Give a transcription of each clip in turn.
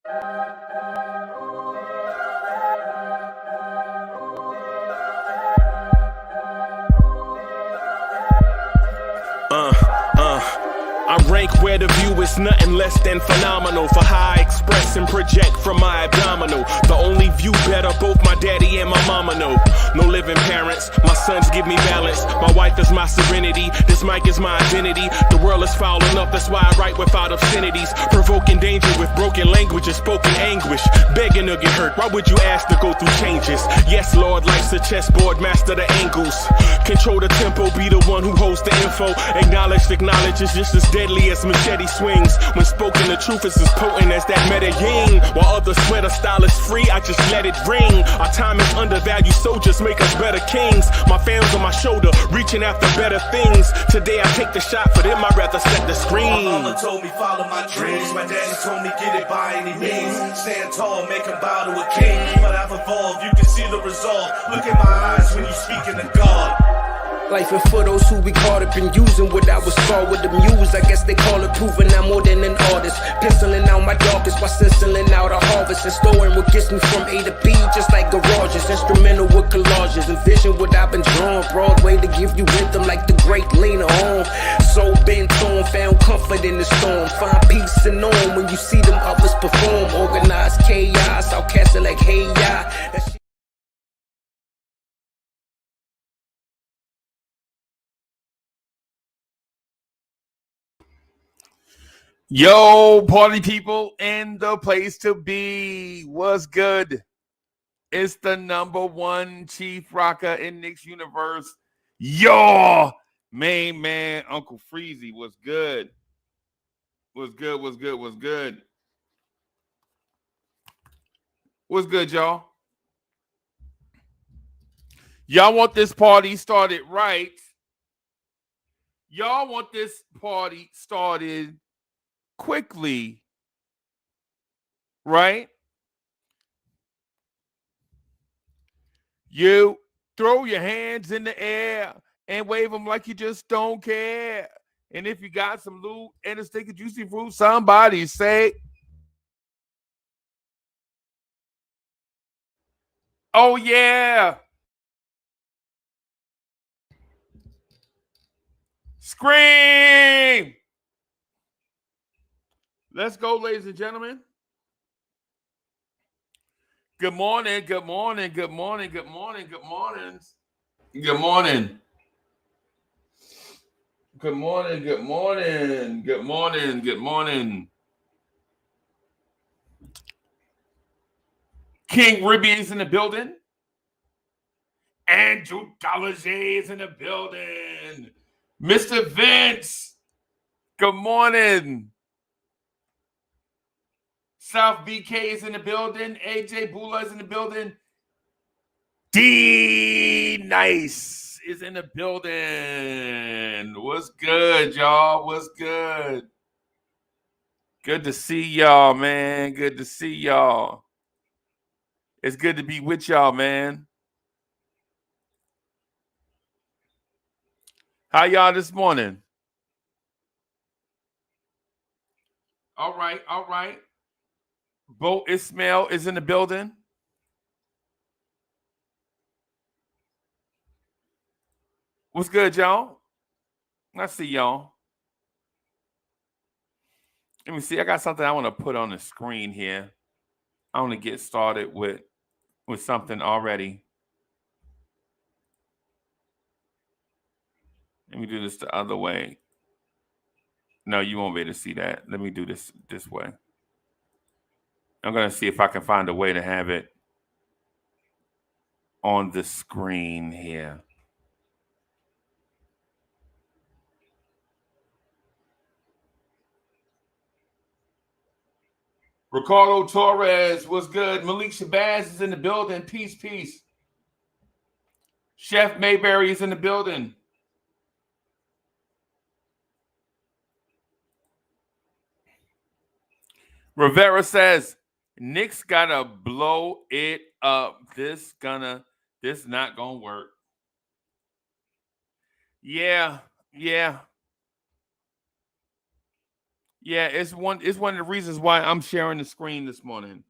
I rank where the view is nothing less than phenomenal for how I express and project from my abdominal. The only view better, both my daddy and my mama know. No living parents, my sons give me balance. My wife is my serenity, this mic is my identity. The world is foul enough, that's why I write without obscenities. Provoking danger with broken language and spoken anguish. Begging to get hurt, why would you ask to go through changes? Yes, Lord, life's a chessboard, master the angles. Control the tempo, be the one who holds the info. Acknowledge is just as deadly as machete swings. When spoken, the truth is as potent as that Medellin. While others swear the style is free, I just let it ring. Our time is undervalued, soldiers make us better kings. My fans on my shoulder, reaching after better things. Today I take the shot, for them I'd rather set the screen. My mama told me follow my dreams. My daddy told me get it by any means. Stand tall, make him bow to a king. But I've evolved, you can see the resolve. Look in my eyes when you speaking to God. Life and for those who we caught up in using what I was taught with the muse. I guess they call it proving I'm more than an artist. Penciling out my darkest while stenciling out a harvest. And storing what gets me from A to B, just like garages. Instrumental with collages. Envision what I've been drawn. Broadway to give you rhythm like the great Lena Horne. So bent on, found comfort in the storm. Find peace and on when you see them others perform. Organized chaos, outcasted like hey ya. Yo, party people in the place to be. What's good? It's the #1 chief rocker in Nick's universe. Yo, main man, Uncle Freezy. What's good? What's good? What's good? What's good? What's good, y'all? Y'all want this party started right. Y'all want this party started quickly, right? You throw your hands in the air and wave them like you just don't care. And if you got some loot and a stick of juicy fruit, somebody say, oh yeah. Scream. Let's go, ladies and gentlemen. Good morning, good morning, good morning, good morning, good morning. Good morning. Good morning, good morning, good morning, good morning. King Ribby is in the building. Andrew Dollarjay is in the building. Mr. Vince, good morning. South BK is in the building. AJ Bula is in the building. D Nice is in the building. What's good, y'all? What's good? Good to see y'all, man. Good to see y'all. It's good to be with y'all, man. How y'all this morning? All right, all right. Bo Ismail is in the building. What's good, y'all? I see y'all. Let me see. I got something I want to put on the screen here. I want to get started with something already. Let me do this the other way. No, you won't be able to see that. Let me do this way. I'm going to see if I can find a way to have it on the screen here. Ricardo Torres, what's good? Malik Shabazz is in the building. Peace, peace. Chef Mayberry is in the building. Rivera says, Nick's gotta blow it up. This not gonna work. Yeah. Yeah, it's one of the reasons why I'm sharing the screen this morning.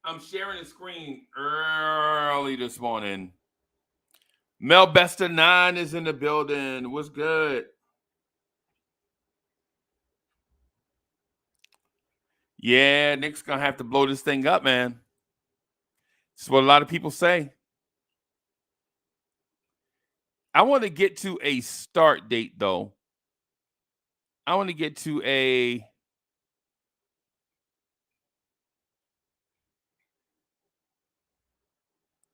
I'm sharing the screen early this morning. Mel Bester 9 is in the building. What's good? Yeah, Nick's gonna have to blow this thing up, man. That's what a lot of people say. I want to get to a start date, though. I want to get to a.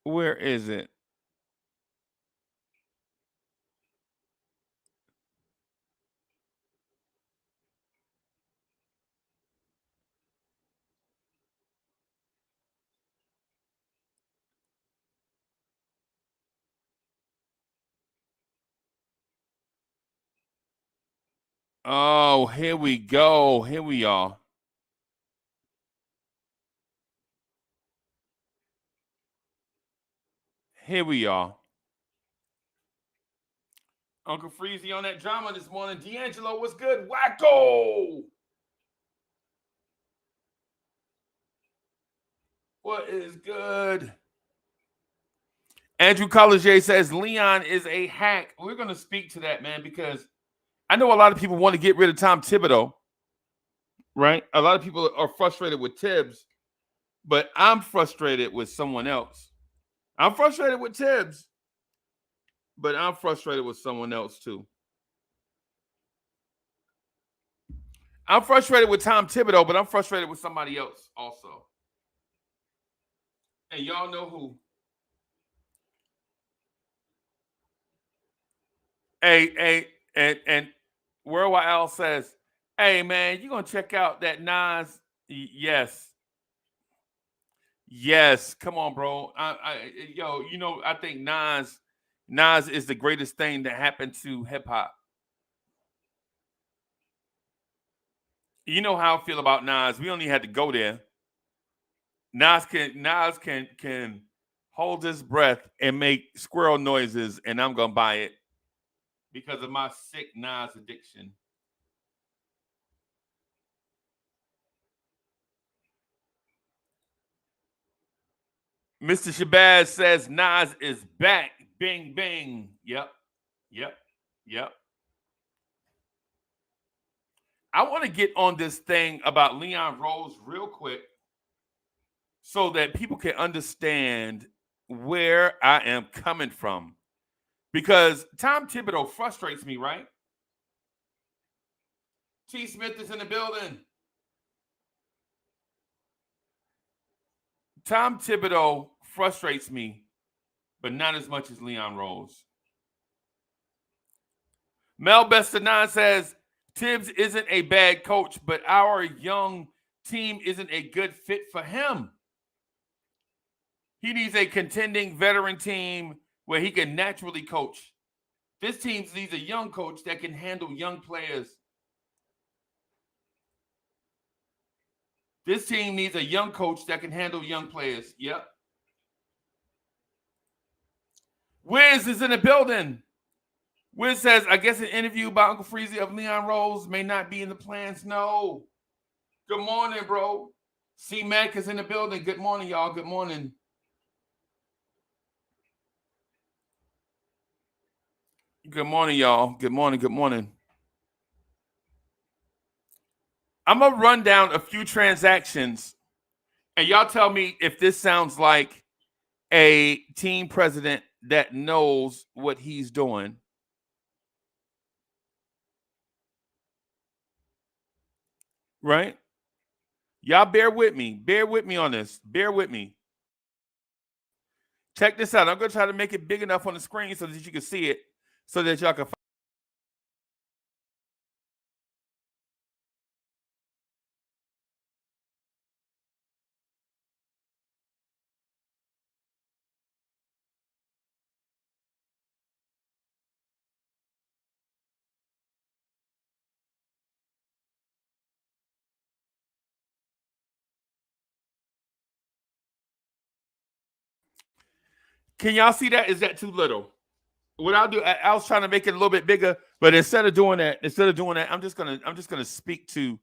Where is it? Oh, here we go. Here we are. Here we are. Uncle Freezy on that drama this morning. D'Angelo, what's good? Wacko! What is good? Andrew Collier says Leon is a hack. We're going to speak to that, man, because I know a lot of people want to get rid of Tom Thibodeau, right? A lot of people are frustrated with Tibbs, but I'm frustrated with someone else. I'm frustrated with Tibbs, but I'm frustrated with someone else too. I'm frustrated with Tom Thibodeau, but I'm frustrated with somebody else also. And y'all know who. And Worldwide Al says, hey man, you gonna check out that Nas? Yes. Yes. Come on, bro. Yo, I think Nas is the greatest thing that happened to hip hop. You know how I feel about Nas. We only had to go there. Nas can hold his breath and make squirrel noises, and I'm gonna buy it because of my sick Nas addiction. Mr. Shabazz says Nas is back. Bing, bing. Yep. Yep. Yep. I want to get on this thing about Leon Rose real quick so that people can understand where I am coming from. Because Tom Thibodeau frustrates me, right? T. Smith is in the building. Tom Thibodeau frustrates me, but not as much as Leon Rose. Mel Bester9 says Tibbs isn't a bad coach, but our young team isn't a good fit for him. He needs a contending veteran team where he can naturally coach. This team needs a young coach that can handle young players. This team needs a young coach that can handle young players. Yep. Wiz is in the building. Wiz says, I guess an interview about Uncle Freezy of Leon Rose may not be in the plans. No. Good morning, bro. C Mac is in the building. Good morning, y'all. Good morning. Good morning, y'all. Good morning. Good morning. I'm going to run down a few transactions, and y'all tell me if this sounds like a team president that knows what he's doing. Right? Y'all bear with me. Bear with me on this. Bear with me. Check this out. I'm going to try to make it big enough on the screen so that you can see it, so that y'all can find. Can y'all see that? Is that too little? what I'll do, I was trying to make it a little bit bigger, but instead of doing that, I'm just gonna speak to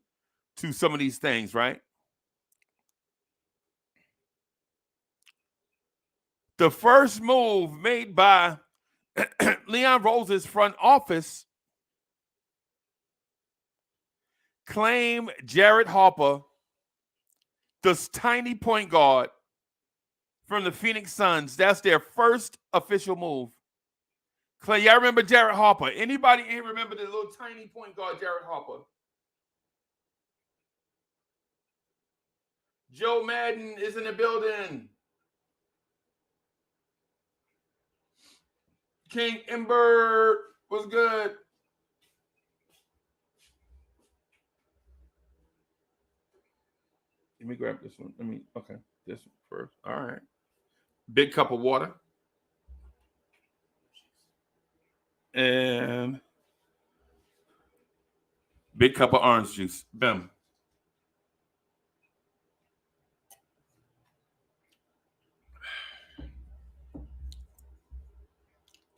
some of these things, right? The first move made by Leon Rose's front office claimed Jared Harper, this tiny point guard from the Phoenix Suns. That's their first official move. Clay, y'all remember Jared Harper? Anybody in here remember the little tiny point guard Jared Harper? Joe Madden is in the building. King Ember was good. Let me grab this one. Okay, this one first. All right. Big cup of water. And big cup of orange juice. Boom.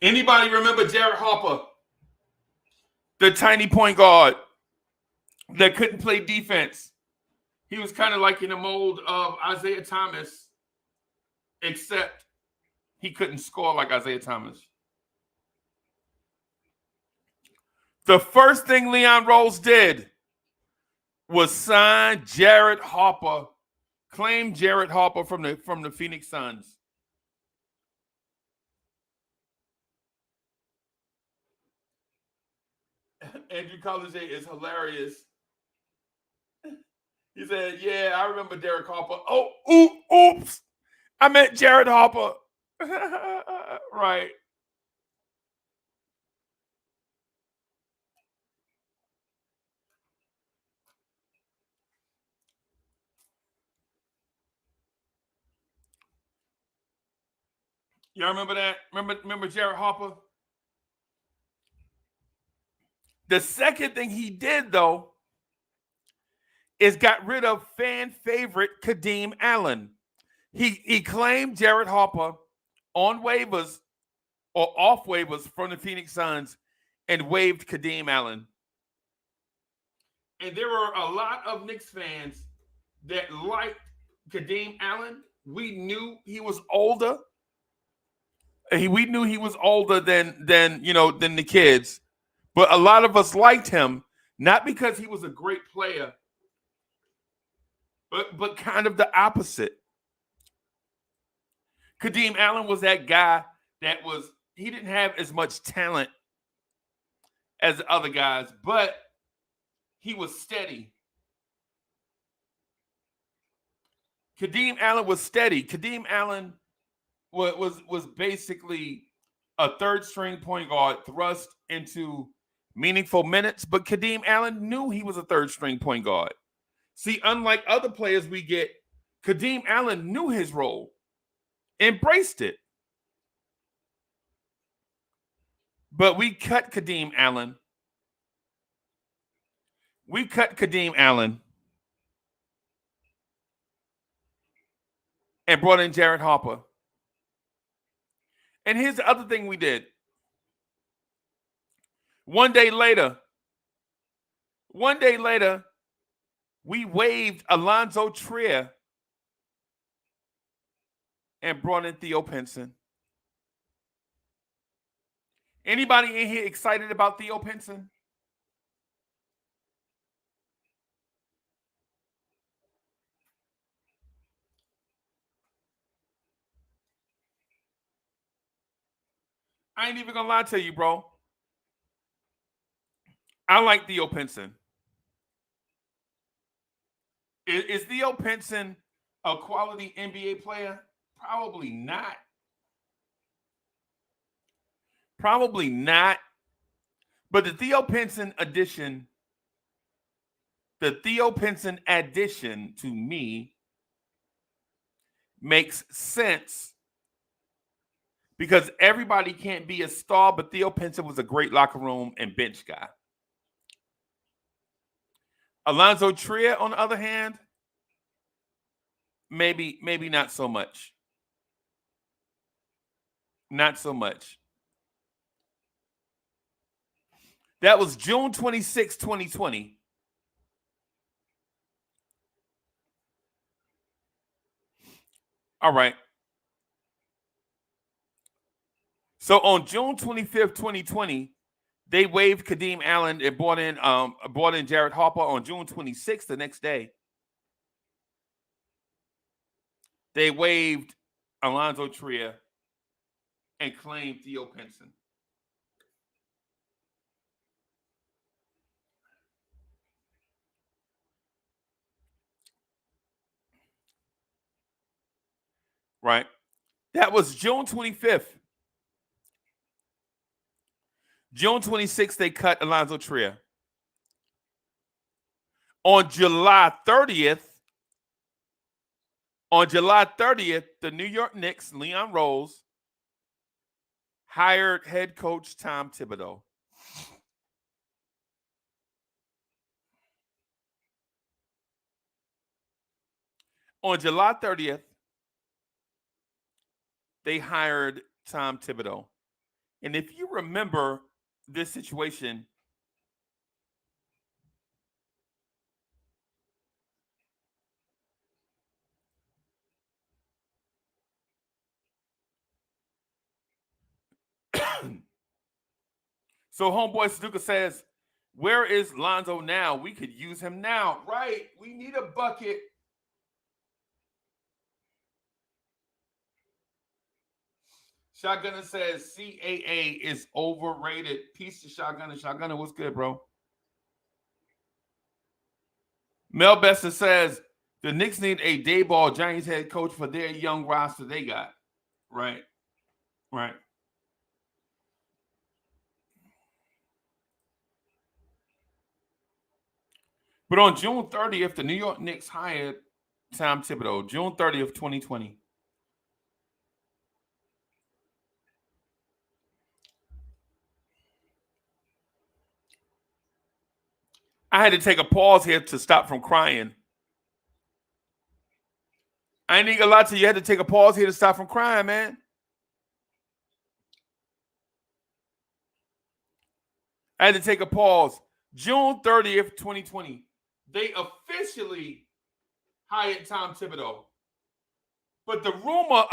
Anybody remember Jared Harper? The tiny point guard that couldn't play defense. He was kind of like in the mold of Isaiah Thomas, except he couldn't score like Isaiah Thomas. The first thing Leon Rose did was sign Jared Harper, claim Jared Harper from the Phoenix Suns. Andrew Collier is hilarious. He said, "Yeah, I remember Derek Harper. Oh, oops. I meant Jared Harper." Right. Y'all remember that? Remember Jared Harper? The second thing he did, though, is got rid of fan favorite Kadeem Allen. He claimed Jared Harper on waivers or off waivers from the Phoenix Suns and waived Kadeem Allen. And there were a lot of Knicks fans that liked Kadeem Allen. We knew he was older. We knew he was older than the kids. But a lot of us liked him, not because he was a great player, but kind of the opposite. Kadeem Allen was that guy he didn't have as much talent as the other guys, but he was steady. Kadeem Allen was steady. Kadeem Allen was basically a third string point guard thrust into meaningful minutes, but Kadeem Allen knew he was a third string point guard. See, unlike other players we get, Kadeem Allen knew his role, embraced it. But we cut Kadeem Allen. And brought in Jared Harper. And here's the other thing we did. One day later, we waived Alonzo Trier and brought in Theo Pinson. Anybody in here excited about Theo Pinson? I ain't even gonna lie to you, bro. I like Theo Pinson. Is Theo Pinson a quality NBA player? Probably not. But the Theo Pinson addition to me makes sense because everybody can't be a star, but Theo Pinson was a great locker room and bench guy. Alonzo Trier, on the other hand, maybe not so much. Not so much. That was June 26, 2020. All right. So on June 25th, 2020, they waived Kadeem Allen and brought in Jared Harper on June 26th, the next day. They waived Alonzo Trier and claimed Theo Pinson. Right? That was June 25th. June 26th, they cut Alonzo Trier. On July 30th, the New York Knicks, Leon Rose, hired head coach Tom Thibodeau. On July 30th, they hired Tom Thibodeau. And if you remember this situation, so homeboy Stuka says, where is Lonzo now? We could use him now. Right. We need a bucket. Shotgunner says CAA is overrated. Peace to Shotgunner. Shotgunner, what's good, bro? Mel Bester says the Knicks need a Dayball Giants head coach for their young roster they got. Right. Right. But on June 30th, the New York Knicks hired Tom Thibodeau. June 30th, 2020. I had to take a pause here to stop from crying. I ain't gonna lie to you. You had to take a pause here to stop from crying, man. I had to take a pause. June 30th, 2020. They officially hired Tom Thibodeau. But the rumor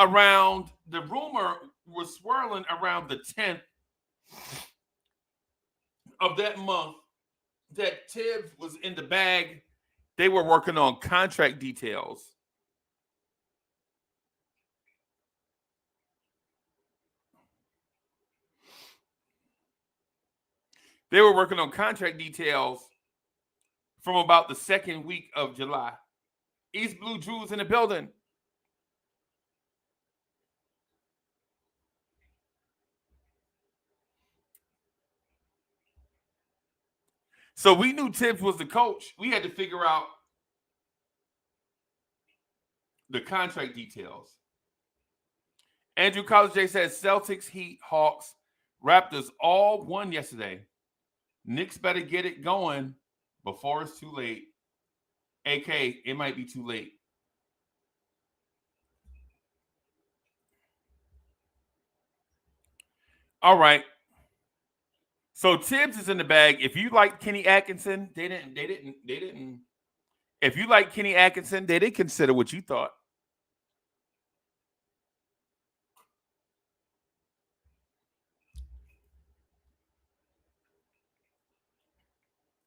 was swirling around the 10th of that month that Tibbs was in the bag. They were working on contract details. They were working on contract details from about the second week of July. East Blue Drews in the building. So we knew Tibbs was the coach. We had to figure out the contract details. Andrew College J says Celtics, Heat, Hawks, Raptors all won yesterday. Knicks better get it going before it's too late. AK, it might be too late. All right. So Tibbs is in the bag. If you like Kenny Atkinson, they didn't. If you like Kenny Atkinson, they didn't consider what you thought.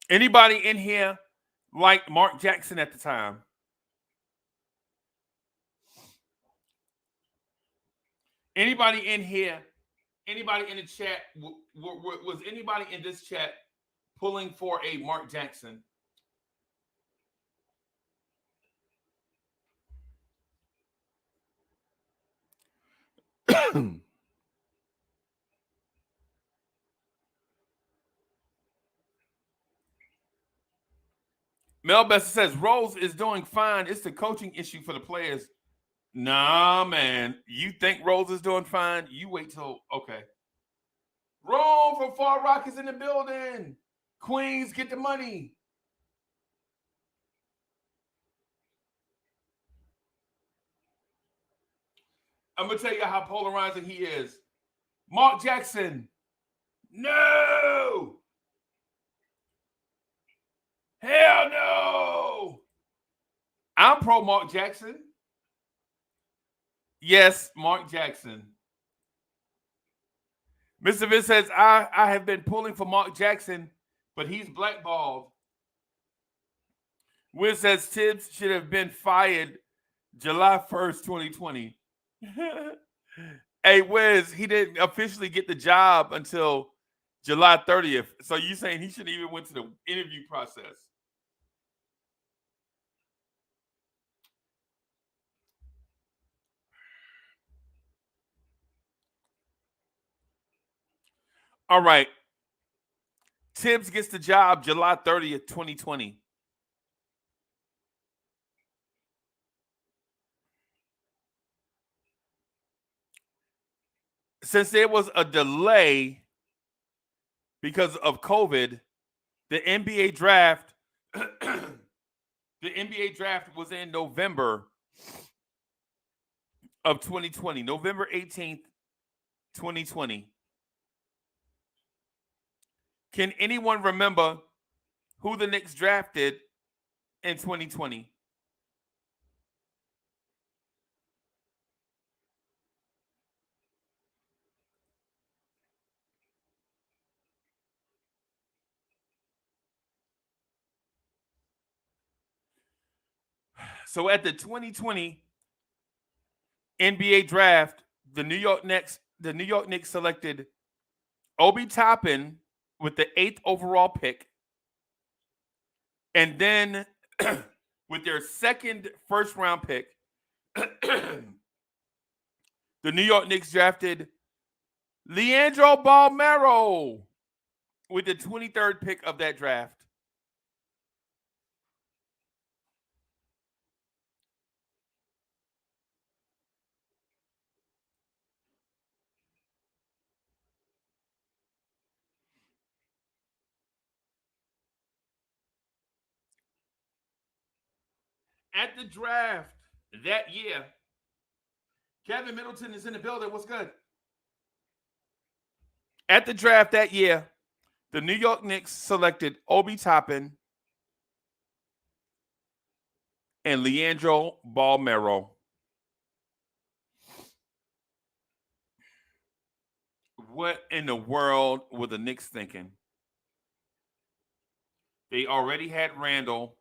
Anybody in here like Mark Jackson at the time? Anybody in here? Anybody in the chat? Was anybody in this chat pulling for a Mark Jackson? Mel Bester says Rose is doing fine. It's the coaching issue for the players. Nah, man. You think Rose is doing fine? You wait till okay. Rome from Far Rock is in the building. Queens, get the money. I'm gonna tell you how polarizing he is. Mark Jackson. No. Hell no. I'm pro Mark Jackson. Yes, Mark Jackson. Mr. Vince says, I have been pulling for Mark Jackson, but he's blackballed. Wiz says Tibbs should have been fired July 1st, 2020. Hey, Wiz, he didn't officially get the job until July 30th. So you saying he shouldn't even went to the interview process? All right. Tibbs gets the job July 30th, 2020. Since there was a delay because of COVID, the NBA draft was in November of 2020, November 18th, 2020. Can anyone remember who the Knicks drafted in 2020? So at the 2020 NBA draft, the New York Knicks selected Obi Toppin with the 8th overall pick. And then with their second first round pick, the New York Knicks drafted Leandro Balmero with the 23rd pick of that draft. At the draft that year, Kevin Middleton is in the building. What's good? At the draft that year, the New York Knicks selected Obi Toppin and Leandro Balmero. What in the world were the Knicks thinking? They already had Randall.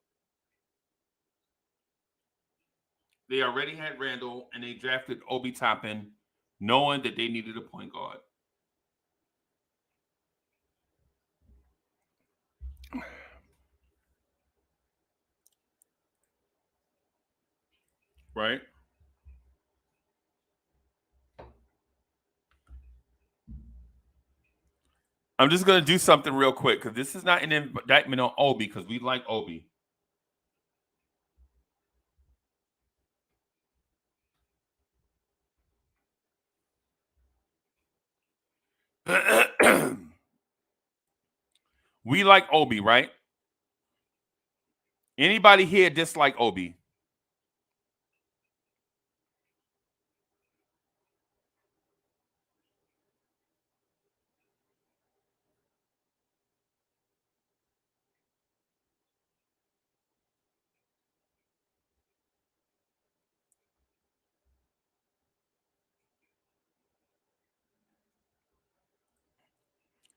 And they drafted Obi Toppin, knowing that they needed a point guard. Right? I'm just going to do something real quick because this is not an indictment on Obi because we like Obi. We like Obi, right? Anybody here dislike Obi?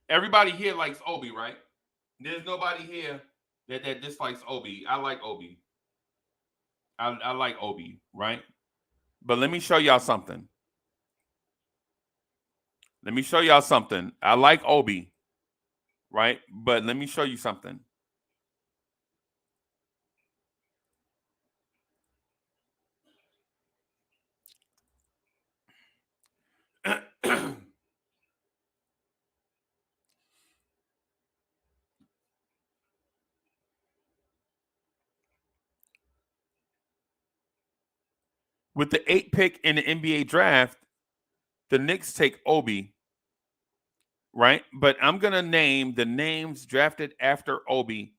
Everybody here likes Obi, right? There's nobody here that dislikes Obi. I like Obi. I like Obi, right? But let me show y'all something. I like Obi, right? But let me show you something. With the 8th pick in the NBA draft, the Knicks take Obi, right? But I'm going to name the names drafted after Obi,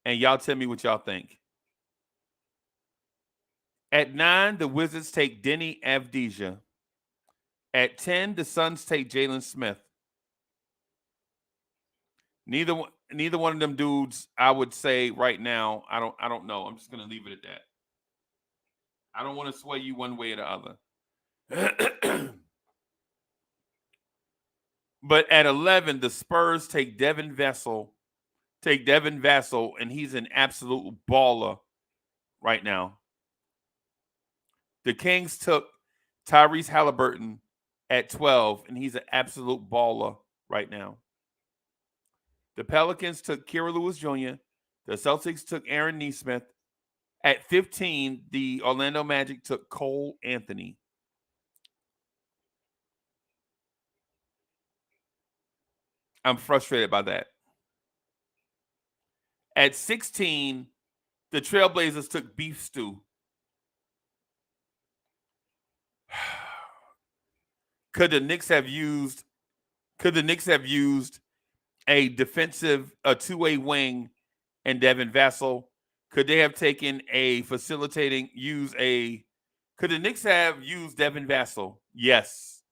and y'all tell me what y'all think. At 9, the Wizards take Denny Avdija. At 10, the Suns take Jalen Smith. Neither one. neither one of them dudes, I would say right now, I don't know. I'm just gonna leave it at that. I don't want to sway you one way or the other. But at 11, the Spurs take Devin Vassell, and he's an absolute baller right now. The Kings took Tyrese Halliburton at 12, and he's an absolute baller right now. The Pelicans took Kira Lewis Jr. The Celtics took Aaron Nesmith. At 15, the Orlando Magic took Cole Anthony. I'm frustrated by that. At 16, the Trailblazers took Beef Stew. Could the Knicks have used a defensive, a two-way wing and Devin Vassell? Could they have taken a facilitating, could the Knicks have used Devin Vassell? Yes.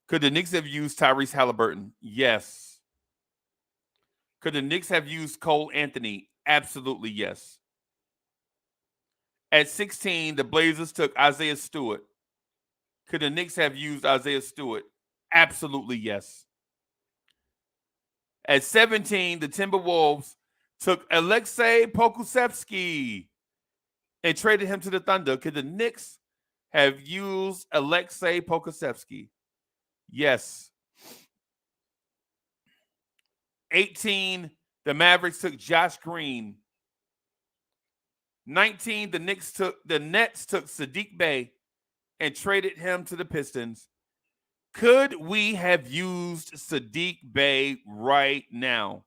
Could the Knicks have used Tyrese Halliburton? Yes. Could the Knicks have used Cole Anthony? Absolutely yes. At 16, the Blazers took Isaiah Stewart. Could the Knicks have used Isaiah Stewart? Absolutely yes. At 17, the Timberwolves took Alexei Pokusevsky and traded him to the Thunder. Could the Knicks have used Alexei Pokusevsky? Yes. 18, the Mavericks took Josh Green. 19, the Nets took Sadiq Bey and traded him to the Pistons. Could we have used Sadiq Bey right now?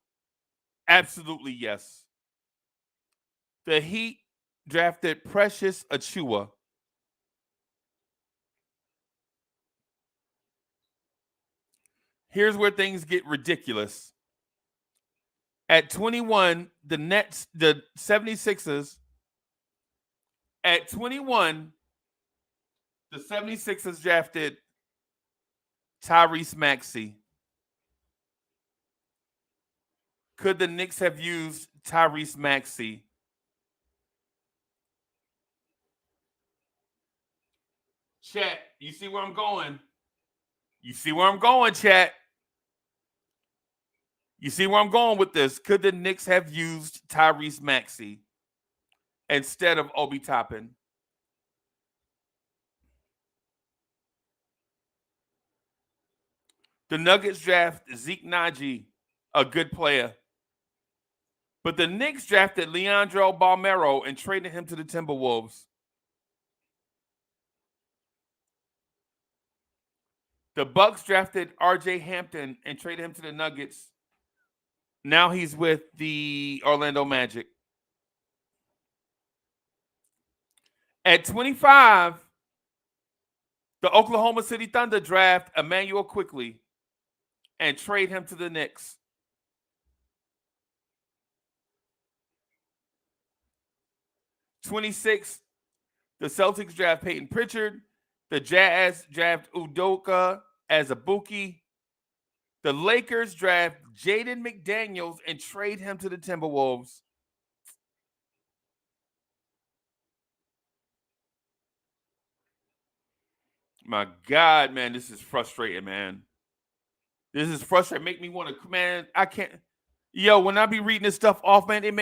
Absolutely yes. The Heat drafted Precious Achiuwa. Here's where things get ridiculous. At 21, the 76ers. At 21, the 76ers drafted Tyrese Maxey. Could the Knicks have used Tyrese Maxey? Chat, you see where I'm going? You see where I'm going, chat? You see where I'm going with this? Could the Knicks have used Tyrese Maxey instead of Obi Toppin? The Nuggets draft Zeke Naji, a good player. But the Knicks drafted Leandro Balmero and traded him to the Timberwolves. The Bucks drafted R.J. Hampton and traded him to the Nuggets. Now he's with the Orlando Magic. At 25, the Oklahoma City Thunder draft Emmanuel Quickley and trade him to the Knicks. 26, the Celtics draft Peyton Pritchard. The Jazz draft Udoka Azubuike. The Lakers draft Jaden McDaniels and trade him to the Timberwolves. My God, man, this is frustrating, man. This is frustrating. Make me want to, man, I can't. Yo, when I be reading this stuff off, man, it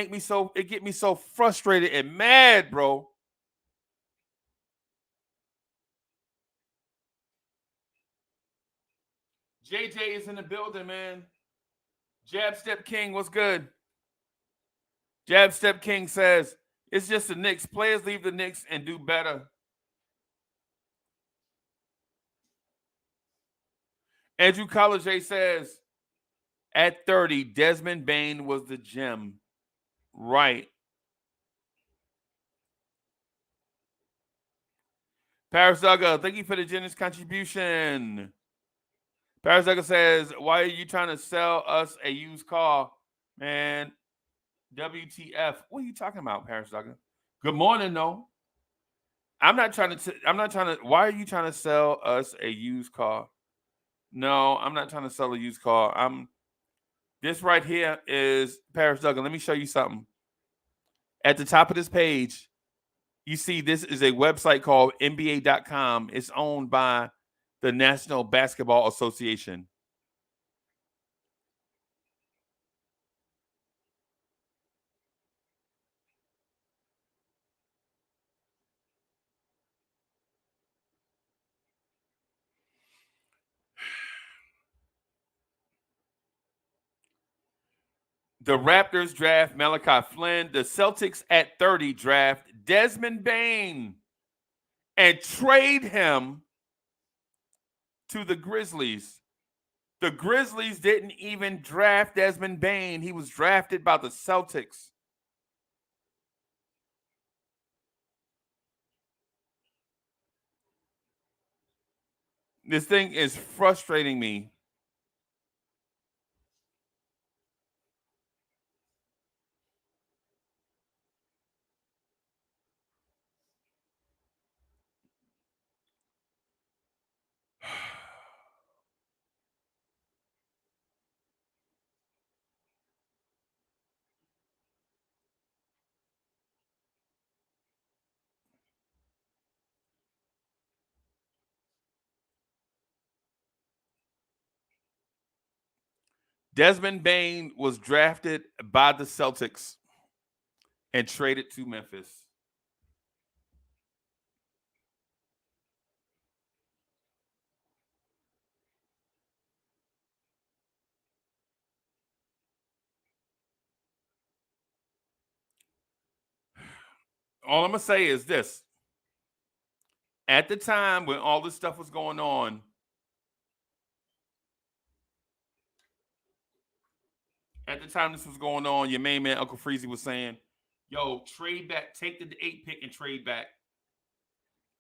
get me so frustrated and mad, bro. JJ is in the building, man. Jab Step King, what's good? Jab Step King says, it's just the Knicks. Players leave the Knicks and do better. Andrew College says, at 30, Desmond Bane was the gem. Right. Paris Duggar, thank you for the generous contribution. Paris Duggar says, why are you trying to sell us a used car? Man, WTF. What are you talking about, Paris Duggar? Good morning, though. Why are you trying to sell us a used car? No, I'm not trying to sell a used car. This right here is Paris Duggan. Let me show you something. At the top of this page, you see this is a website called NBA.com. It's owned by the National Basketball Association. The Raptors draft Malachi Flynn. The Celtics at 30 draft Desmond Bane and trade him to the Grizzlies. The Grizzlies didn't even draft Desmond Bane. He was drafted by the Celtics. This thing is frustrating me. Desmond Bane was drafted by the Celtics and traded to Memphis. All I'm going to say is this. At the time when all this stuff was going on, your main man, Uncle Freezy, was saying, yo, trade back, take the 8 pick and trade back.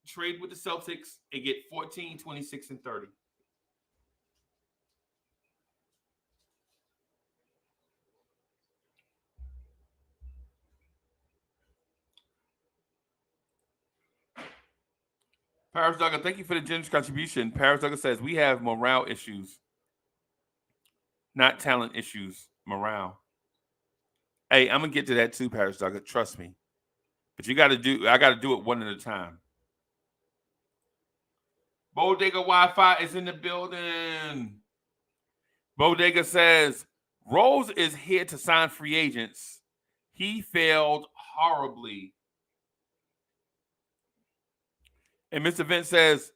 Trade with the Celtics and get 14, 26, and 30. Paris Duggan, thank you for the generous contribution. Paris Duggan says, we have morale issues, not talent issues, morale. Hey, I'm going to get to that too, Paris Duggan. Trust me. But I got to do it one at a time. Bodega Wi-Fi is in the building. Bodega says, Rose is here to sign free agents. He failed horribly. And Mr. Vince says,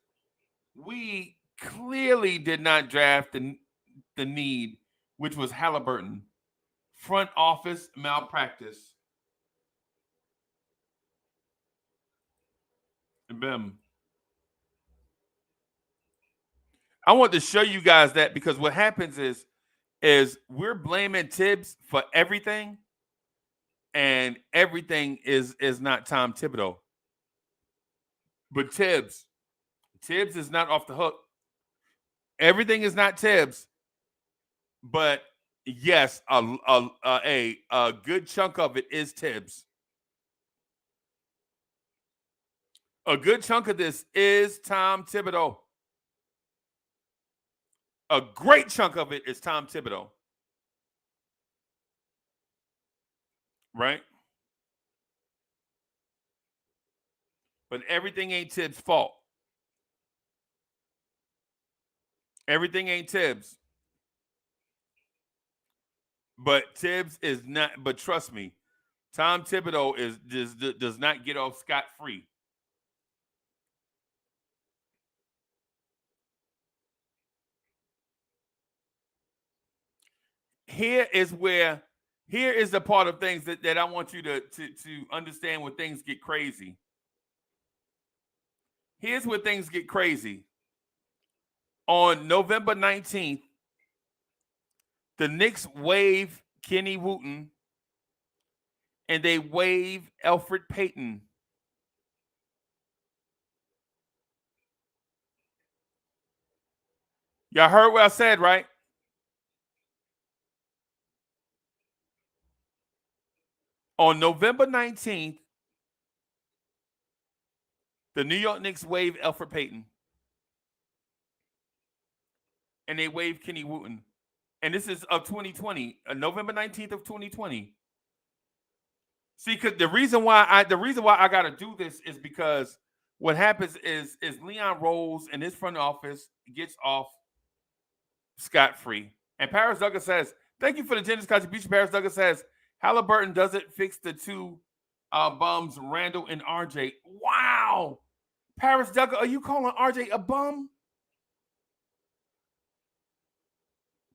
we clearly did not draft the need, which was Halliburton. Front office malpractice. Bim. I want to show you guys that because what happens is we're blaming Tibbs for everything, and everything is not Tom Thibodeau. But Tibbs is not off the hook. Everything is not Tibbs, but yes, a good chunk of it is Tibbs. A good chunk of this is Tom Thibodeau. A great chunk of it is Tom Thibodeau. Right? But everything ain't Tibbs' fault. Everything ain't Tibbs. But Tibbs is not, but trust me, Tom Thibodeau does not get off scot-free. Here is the part of things that I want you to understand when things get crazy. Here's where things get crazy. On November 19th, the Knicks waive Kenny Wooten and they waive Elfrid Payton. Y'all heard what I said, right? On November 19th, the New York Knicks waive Elfrid Payton. and they waived Kenny Wooten. And this is of 2020, November 19th of 2020. See, because the reason why I gotta do this is because what happens is Leon Rose and his front office gets off scot-free. And Paris Douglas says, thank you for the generous contribution. Paris Douglas says, Halliburton doesn't fix the two bums, Randall and RJ. Wow. Paris Douglas, are you calling RJ a bum?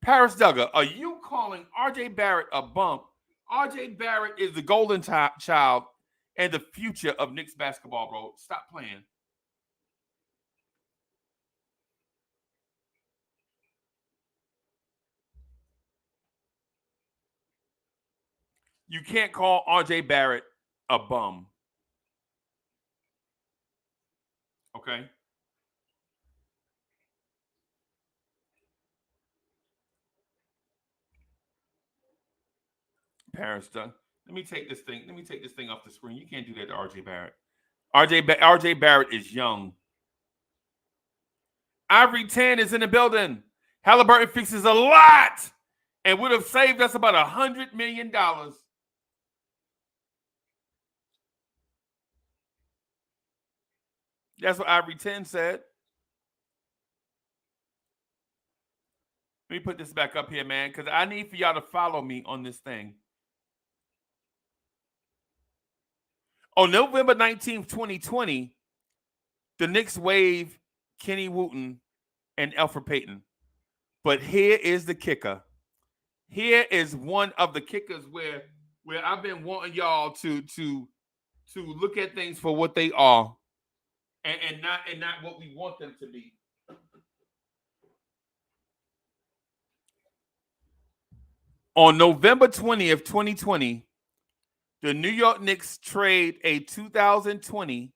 Paris Douglas, are you calling RJ Barrett a bum? RJ Barrett is the golden child and the future of Knicks basketball, bro. Stop playing. You can't call RJ Barrett a bum. Okay? Paris Douglas. Let me take this thing off the screen. You can't do that to RJ Barrett. RJ Barrett is young. Ivory 10 is in the building. Halliburton fixes a lot and would have saved us about $100 million. That's what Ivory 10 said. Let me put this back up here, man, because I need for y'all to follow me on this thing. On November 19th, 2020, the Knicks waived Kenny Wooten and Elfrid Payton. But here is the kicker. Here is one of the kickers where I've been wanting y'all to look at things for what they are and not what we want them to be. On November 20th, 2020, the New York Knicks trade a 2020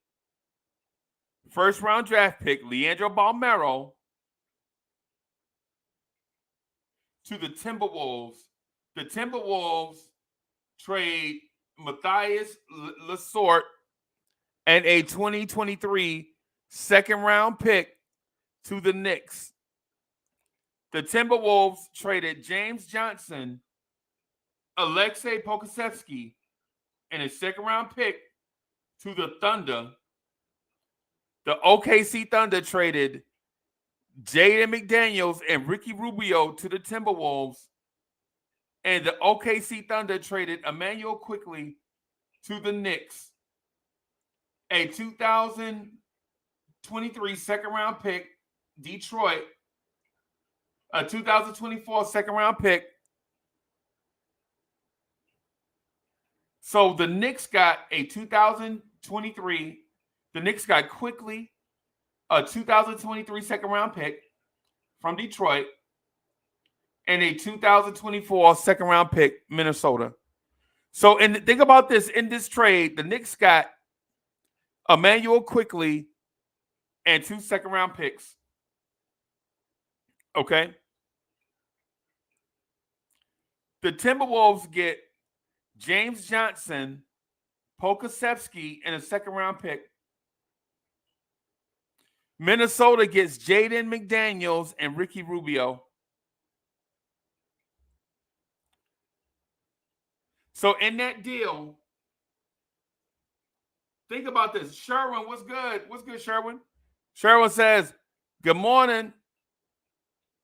first-round draft pick, Leandro Balmero, to the Timberwolves. The Timberwolves trade Matthias Lesort and a 2023 second-round pick to the Knicks. The Timberwolves traded James Johnson, Alexei Pokusevsky, and a second-round pick to the Thunder. The OKC Thunder traded Jaden McDaniels and Ricky Rubio to the Timberwolves. And the OKC Thunder traded Emmanuel Quickley to the Knicks. A 2023 second-round pick, Detroit. A 2024 second-round pick. So the Knicks got a 2023. The Knicks got Quickley, a 2023 second-round pick from Detroit, and a 2024 second-round pick, Minnesota. So, and think about this. In this trade, the Knicks got Emmanuel Quickley and 2 second-round picks. Okay? The Timberwolves get James Johnson, Pokusevsky, and a second-round pick. Minnesota gets Jaden McDaniels and Ricky Rubio. So in that deal, think about this. Sherwin, what's good? What's good, Sherwin? Sherwin says, good morning.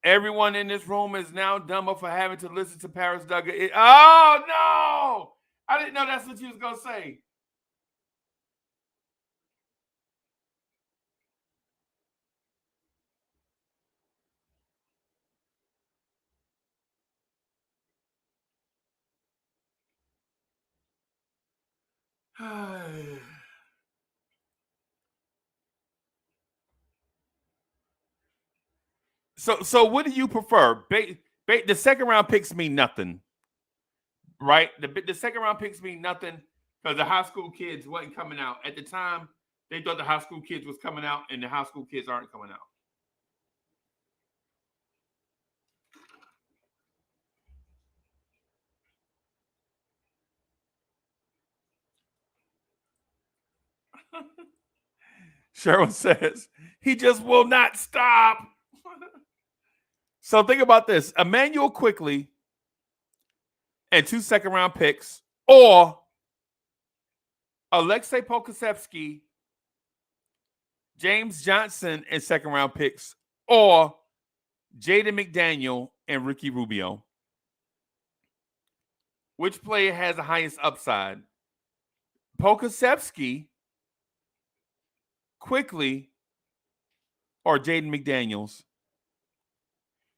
Everyone in this room is now dumber for having to listen to Paris Douglas. Oh, no! I didn't know that's what you was going to say. So what do you prefer? The second round picks mean nothing, right? The second round picks mean nothing because the high school kids wasn't coming out at the time. They thought the high school kids was coming out, and the high school kids aren't coming out. Cheryl says he just will not stop. So think about this: Emmanuel Quickly and 2 second-round picks, or Alexei Pokusevsky, James Johnson, and second-round picks, or Jaden McDaniel and Ricky Rubio. Which player has the highest upside? Pokusevsky, Quickly, or Jaden McDaniels?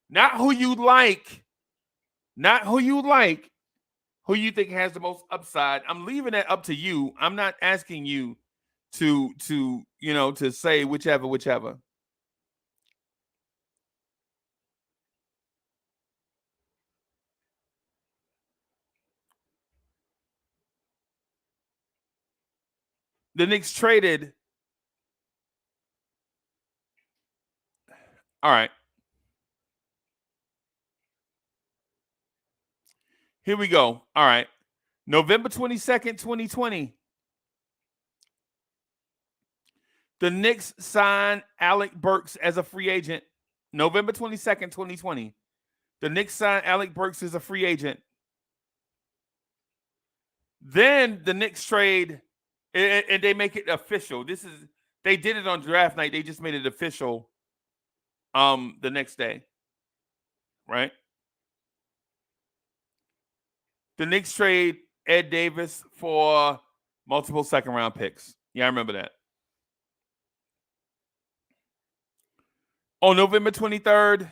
Not who you like. Not who you like. Who you think has the most upside. I'm leaving that up to you. I'm not asking you to say whichever. The Knicks traded. All right. Here we go. All right. November 22nd, 2020. The Knicks signed Alec Burks as a free agent. November 22nd, 2020. The Knicks signed Alec Burks as a free agent. Then the Knicks trade, and they make it official. They did it on draft night. They just made it official the next day. Right? The Knicks trade Ed Davis for multiple second-round picks. Yeah, I remember that. On November 23rd,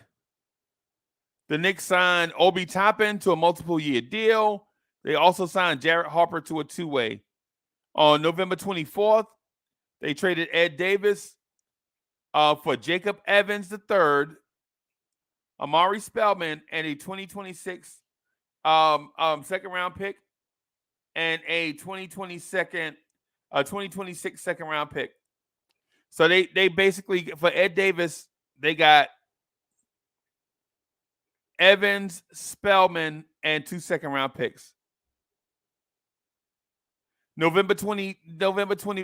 the Knicks signed Obi Toppin to a multiple-year deal. They also signed Jarrett Harper to a two-way. On November 24th, they traded Ed Davis for Jacob Evans III, Amari Spellman, and a 2026 second-round pick, and a 2026 second-round pick. So they basically, for Ed Davis, they got Evans, Spellman, and 2 second-round picks. November 20.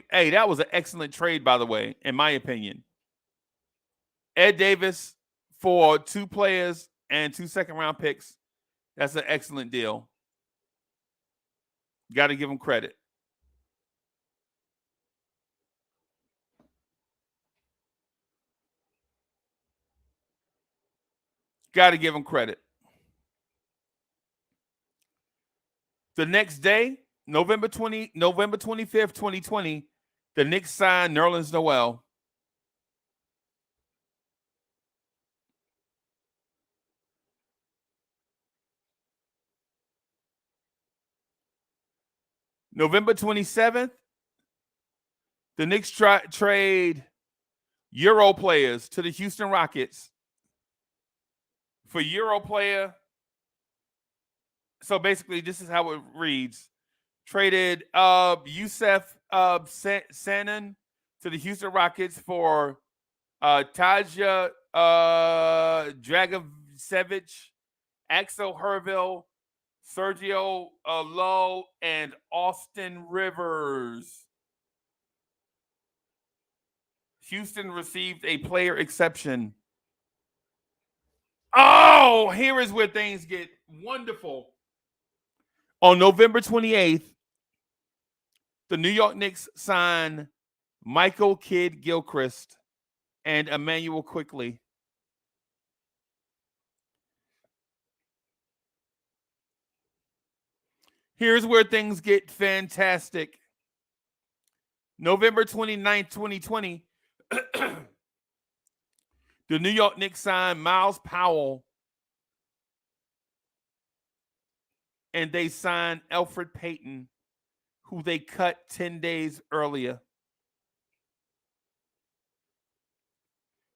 Hey, that was an excellent trade, by the way, in my opinion. Ed Davis for 2 players and 2 second-round picks. That's an excellent deal. Got to give him credit. Got to give him credit. The next day, November 25th, 2020, the Knicks signed Nerlens Noel. November 27th, the Knicks trade Euro players to the Houston Rockets for Euro player. So basically, this is how it reads. Traded Yusef Sanan to the Houston Rockets for Taja Dragocevic, Axel Herville, Sergio Lowe, and Austin Rivers. Houston received a player exception. Oh, here is where things get wonderful. On November 28th, the New York Knicks signed Michael Kidd-Gilchrist and Emmanuel Quickly. Here's where things get fantastic. November 29th, 2020, the New York Knicks signed Miles Powell, and they signed Elfrid Payton, who they cut 10 days earlier.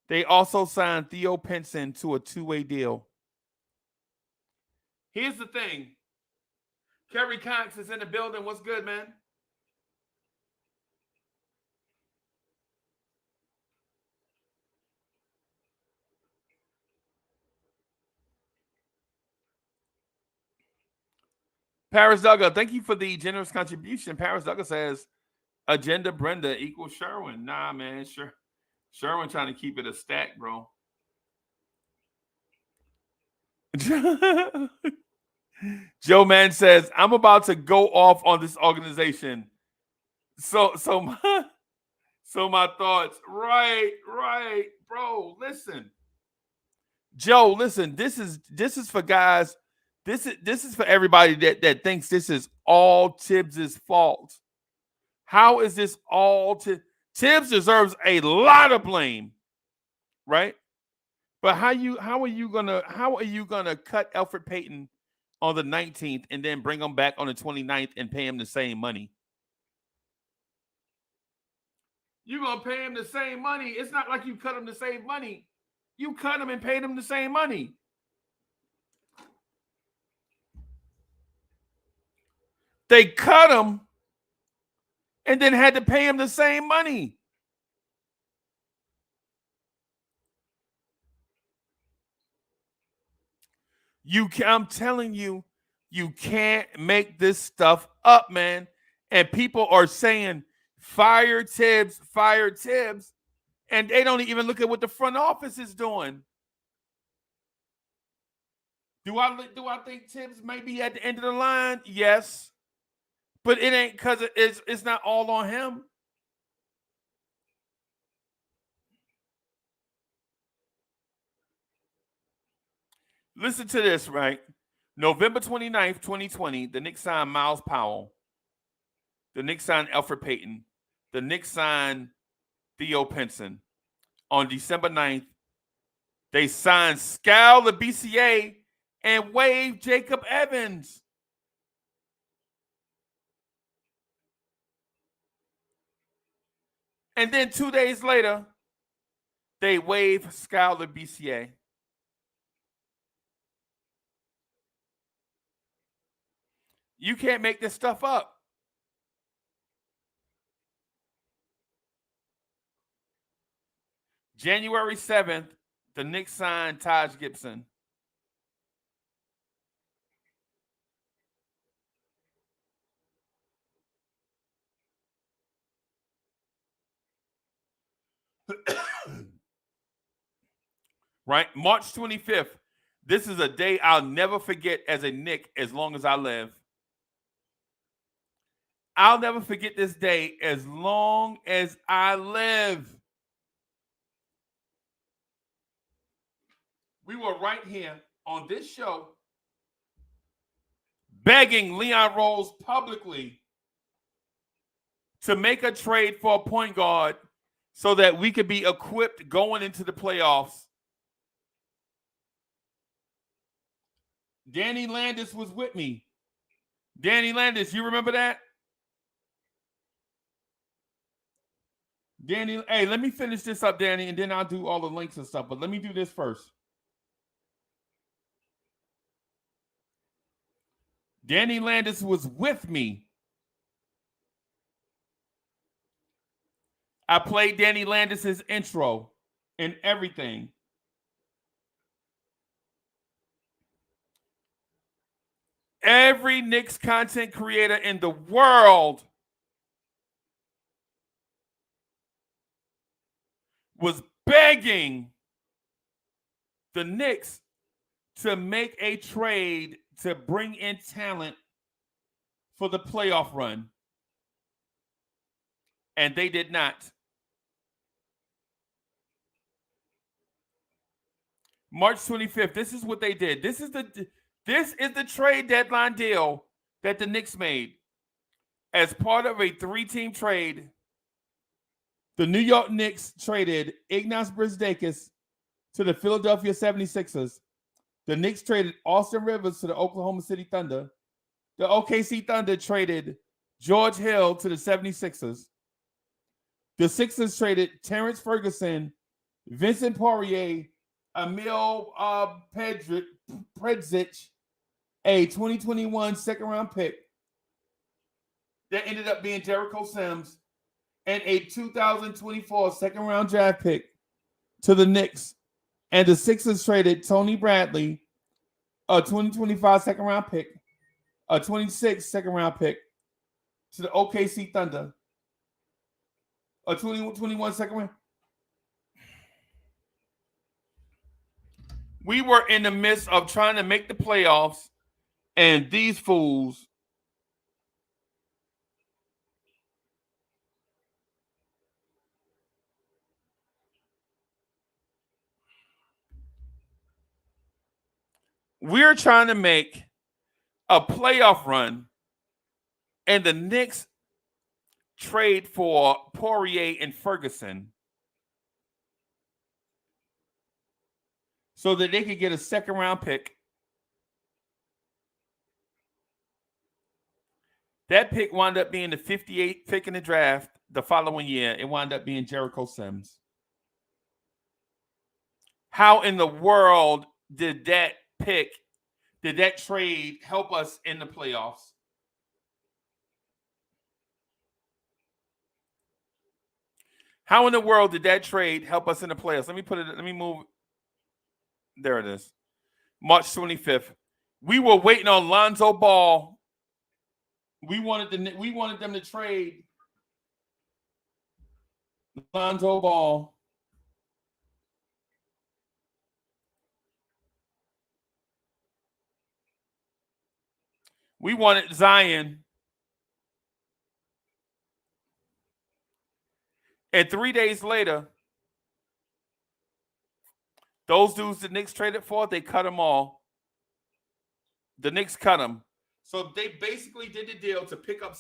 They also signed Theo Pinson to a 2-way deal. Here's the thing. Kerry Cox is in the building. What's good, man? Paris Duggar, thank you for the generous contribution. Paris Duggar says, Agenda Brenda equals Sherwin. Nah, man. Sherwin trying to keep it a stack, bro. Joe Man says, I'm about to go off on this organization. So my thoughts. Right, bro. Listen. Joe, listen, this is for guys. This is for everybody that thinks this is all Tibbs' fault. How is this all Tibbs deserves a lot of blame, right? But how are you gonna cut Elfrid Payton on the 19th and then bring him back on the 29th and pay him the same money? You're gonna pay him the same money. It's not like you cut him the same money. You cut him and paid him the same money. They cut him and then had to pay him the same money. I'm telling you, you can't make this stuff up, man. And people are saying, fire Tibbs, and they don't even look at what the front office is doing. Do I think Tibbs may be at the end of the line? Yes. But it ain't because it's not all on him. Listen to this, right? November 29th, 2020, the Knicks signed Miles Powell. The Knicks signed Elfrid Payton. The Knicks signed Theo Pinson. On December 9th, they signed Skal the BCA and waived Jacob Evans. And then 2 days later, they waived Skal the BCA. You can't make this stuff up. January 7th, the Knicks signed Taj Gibson. Right? March 25th. This is a day I'll never forget as a Knick as long as I live. I'll never forget this day as long as I live. We were right here on this show begging Leon Rose publicly to make a trade for a point guard so that we could be equipped going into the playoffs. Danny Landis was with me. Danny Landis, you remember that? Danny, hey, let me finish this up, Danny, and then I'll do all the links and stuff. But let me do this first. Danny Landis was with me. I played Danny Landis's intro and everything. Every Knicks content creator in the world was begging the Knicks to make a trade to bring in talent for the playoff run. And they did not. March 25th, this is what they did. This is the trade deadline deal that the Knicks made. As part of a 3-team trade, the New York Knicks traded Ignas Brizdeikis to the Philadelphia 76ers. The Knicks traded Austin Rivers to the Oklahoma City Thunder. The OKC Thunder traded George Hill to the 76ers. The Sixers traded Terrence Ferguson, Vincent Poirier, Emil Predzic, a 2021 second-round pick that ended up being Jericho Sims, and a 2024 second-round draft pick to the Knicks. And the Sixers traded Tony Bradley, a 2025 second-round pick, a 26 second-round pick to the OKC Thunder, a 2021 second round. We were in the midst of trying to make the playoffs, and these fools we're trying to make a playoff run, and the Knicks trade for Poirier and Ferguson so that they could get a second-round pick. That pick wound up being the 58th pick in the draft the following year. It wound up being Jericho Sims. How in the world did that trade help us in the playoffs? How in the world did that trade help us in the playoffs? Let me move. There it is. March 25th. We were waiting on Lonzo Ball. We wanted them to trade Lonzo Ball. We wanted Zion. And 3 days later, those dudes the Knicks traded for, they cut them all. The Knicks cut them. So they basically did the deal to pick up.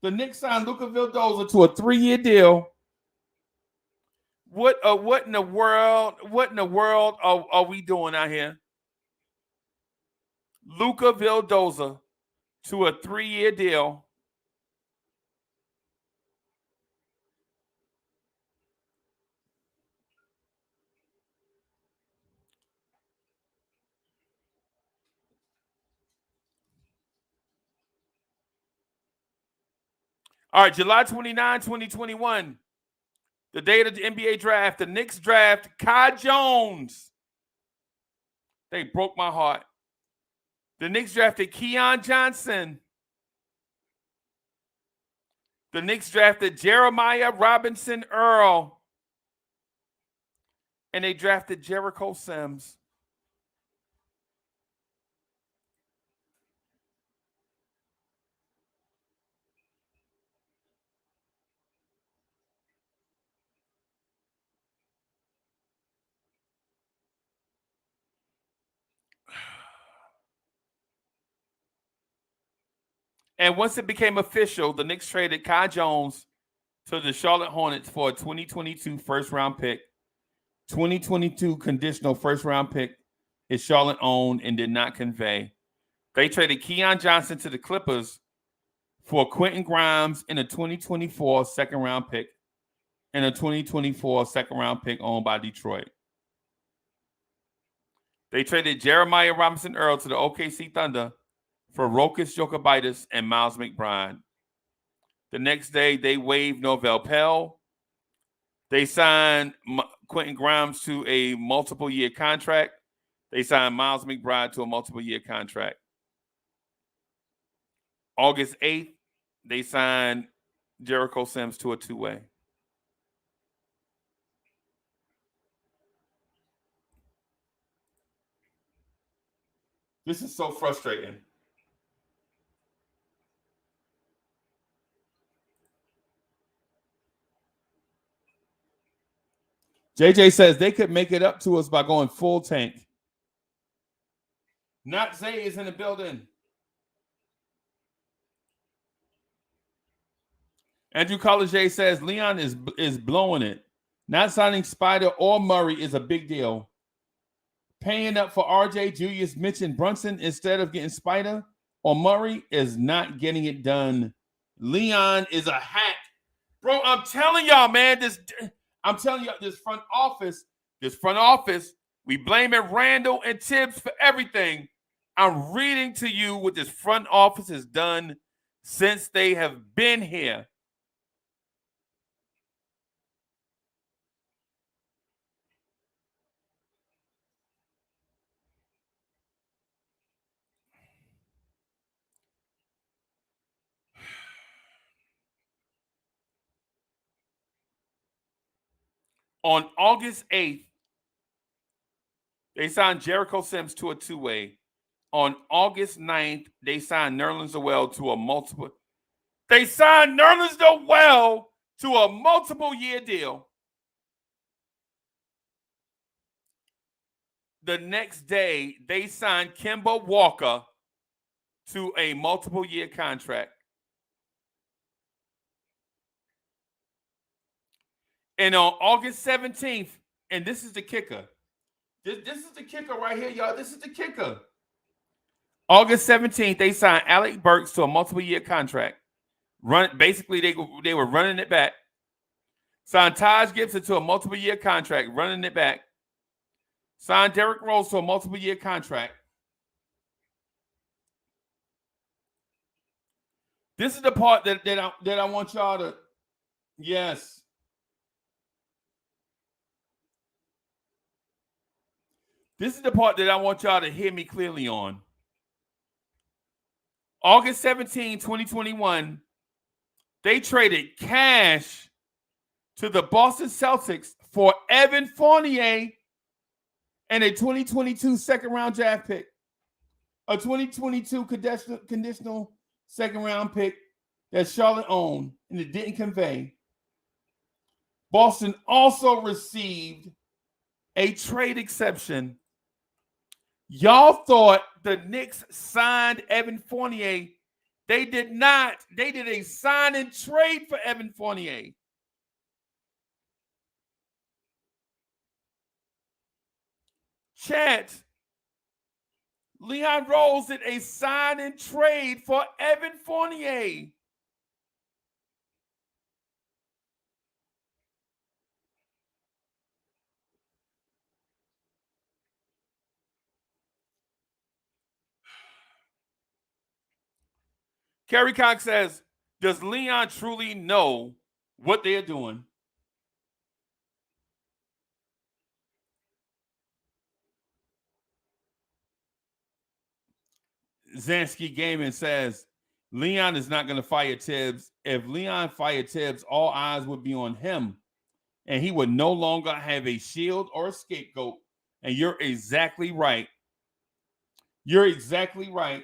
The Knicks signed Luka Vildoza to a 3-year deal. What in the world? What in the world are we doing out here? Luka Vildoza to a 3-year deal. All right, July 29, 2021, the date of the NBA draft, the Knicks draft Kai Jones. They broke my heart. The Knicks drafted Keon Johnson. The Knicks drafted Jeremiah Robinson Earl. And they drafted Jericho Sims. And once it became official, the Knicks traded Kai Jones to the Charlotte Hornets for a 2022 first-round pick. 2022 conditional first-round pick is Charlotte owned and did not convey. They traded Keon Johnson to the Clippers for Quentin Grimes and a 2024 second-round pick and a 2024 second-round pick owned by Detroit. They traded Jeremiah Robinson Earl to the OKC Thunder for Rokas Jokubaitis and Miles McBride. The next day, they waived Norvel Pell. They signed Quentin Grimes to a multiple-year contract. They signed Miles McBride to a multiple-year contract. August 8th, they signed Jericho Sims to a two-way. This is so frustrating. JJ says they could make it up to us by going full tank. Not Zay is in the building. Andrew Collier says Leon is blowing it. Not signing Spider or Murray is a big deal. Paying up for RJ, Julius, Mitch, and Brunson instead of getting Spider or Murray is not getting it done. Leon is a hack. Bro, I'm telling y'all, man, this front office, we blaming Randall and Tibbs for everything. I'm reading to you what this front office has done since they have been here. On August 8th, they signed Jericho Sims to a two-way. On August 9th, they signed Nerlens Noel to a multiple. They signed Nerlens Noel to a multiple-year deal. The next day, they signed Kemba Walker to a multiple-year contract. And on August 17th, and this is the kicker. This is the kicker right here, y'all. This is the kicker. August 17th, they signed Alec Burks to a multiple-year contract. Basically, they were running it back. Signed Taj Gibson to a multiple-year contract, running it back. Signed Derrick Rose to a multiple-year contract. This is the part that I want y'all to, yes. This is the part that I want y'all to hear me clearly on. August 17, 2021, they traded cash to the Boston Celtics for Evan Fournier and a 2022 second-round draft pick, a 2022 conditional second-round pick that Charlotte owned and it didn't convey. Boston also received a trade exception. Y'all thought the Knicks signed Evan Fournier. They did not. They did a sign and trade for Evan Fournier. Chat. Leon Rose did a sign and trade for Evan Fournier. Kerry Cox says, does Leon truly know what they're doing? Zansky Gaming says, Leon is not going to fire Tibbs. If Leon fired Tibbs, all eyes would be on him, and he would no longer have a shield or a scapegoat. And you're exactly right. You're exactly right.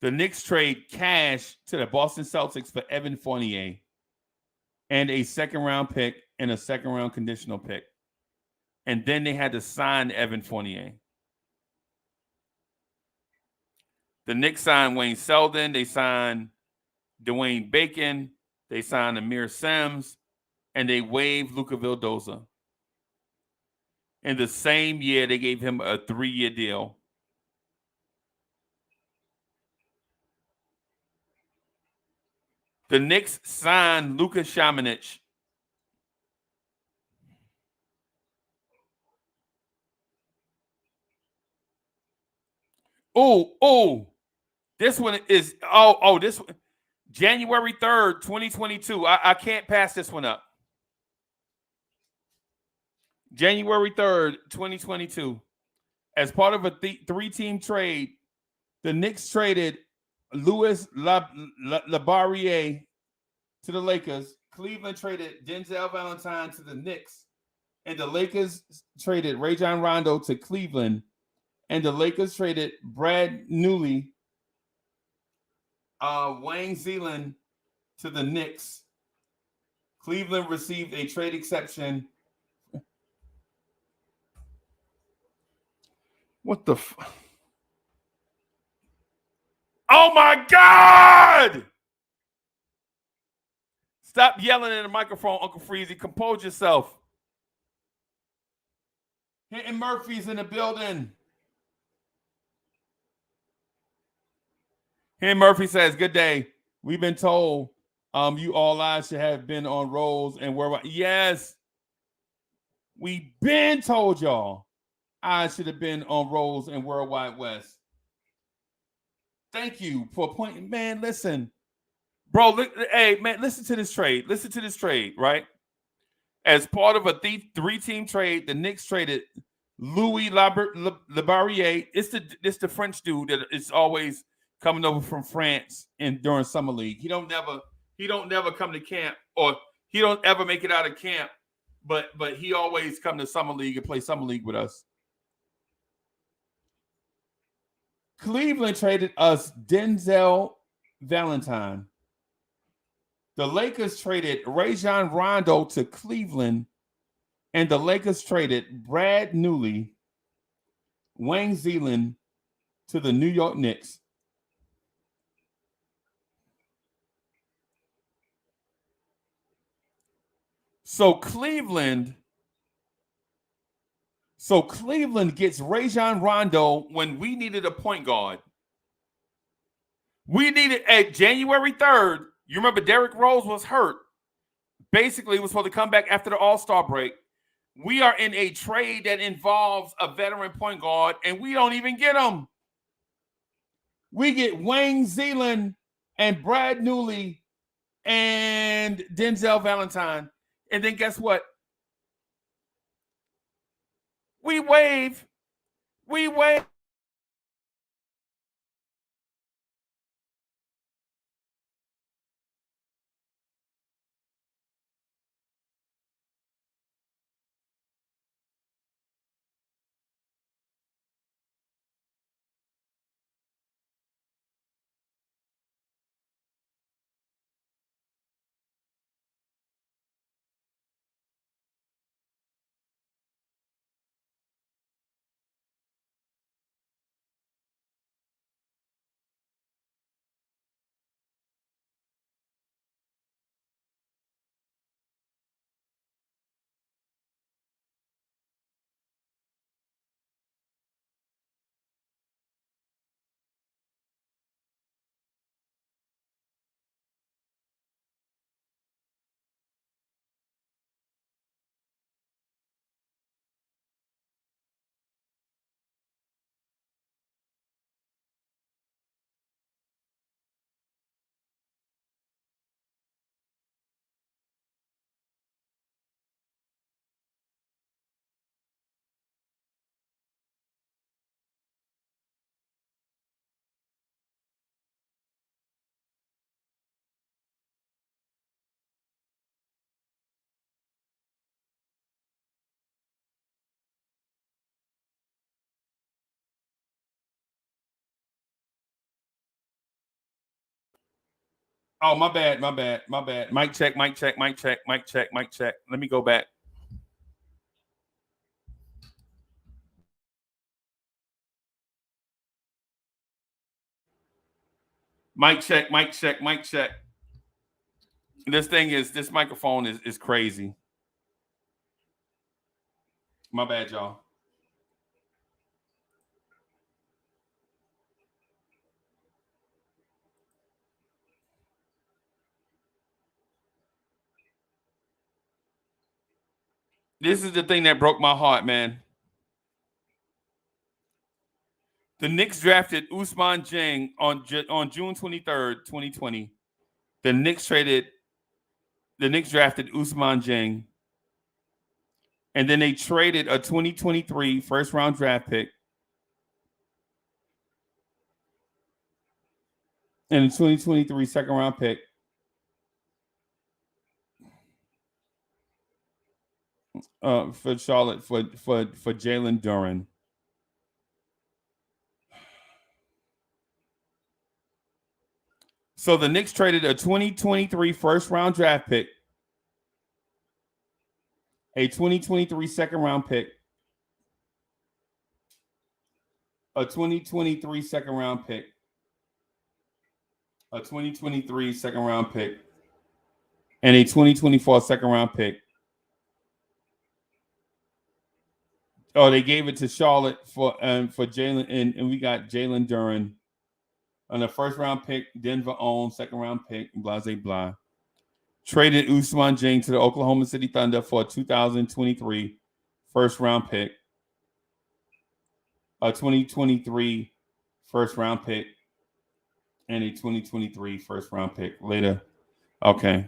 The Knicks trade cash to the Boston Celtics for Evan Fournier and a second-round pick and a second-round conditional pick. And then they had to sign Evan Fournier. The Knicks signed Wayne Selden. They signed Dwayne Bacon. They signed Amir Sims. And they waived Luka Vildoza. In the same year, they gave him a 3-year deal. The Knicks signed Luka Šamanić. Oh, this one is, this one, January 3rd, 2022. I can't pass this one up. January 3rd, 2022. As part of a three-team trade, the Knicks traded Louis Labarriere to the Lakers. Cleveland traded Denzel Valentine to the Knicks. and the Lakers traded Rajon Rondo to Cleveland, and the Lakers traded Brad Newley, Wayne Zeeland to the Knicks. Cleveland received a trade exception. What the Oh my God! Stop yelling in the microphone, Uncle Freezy. Compose yourself. Hinton Murphy's in the building. Hinton Murphy says, good day. We've been told you all lives should have been on rolls and worldwide. Yes. We've been told y'all I should have been on rolls and Worldwide West. Thank you for pointing. Man, listen. Bro, hey, man, listen to this trade. Listen to this trade, right? As part of a three-team trade, the Knicks traded Louis Labarriere. It's the French dude that is always coming over from France during summer league. He don't never come to camp, or he don't ever make it out of camp, but he always come to summer league and play summer league with us. Cleveland traded us Denzel Valentine. The Lakers traded Rajon Rondo to Cleveland, and the Lakers traded Brad Newley, Wayne Zeeland to the New York Knicks. So Cleveland gets Rajon Rondo when we needed a point guard. We needed at January 3rd. You remember Derrick Rose was hurt. Basically, was supposed to come back after the All-Star break. We are in a trade that involves a veteran point guard, and we don't even get him. We get Wayne Zeeland and Brad Newley and Denzel Valentine. And then guess what? We waive. Oh, my bad. Mic check. Let me go back. Mic check. This microphone is crazy. My bad, y'all. This is the thing that broke my heart, man. The Knicks drafted Ousmane Dieng on June 23rd, 2020. The Knicks drafted Ousmane Dieng. And then they traded a 2023 first-round draft pick and a 2023 second-round pick. for Charlotte for Jalen Duren. So the Knicks traded a 2023 first round draft pick, a 2023 second round pick, a 2023 second round pick, a 2023 second round pick, and a 2024 second round pick. Oh, they gave it to Charlotte for Jalen, and we got Jalen Duren on the first round pick, Denver owned second round pick, blah, blah, blah. Traded Ousmane Dieng to the Oklahoma City Thunder for a 2023 first round pick, a 2023 first round pick, and a 2023 first round pick later. Okay.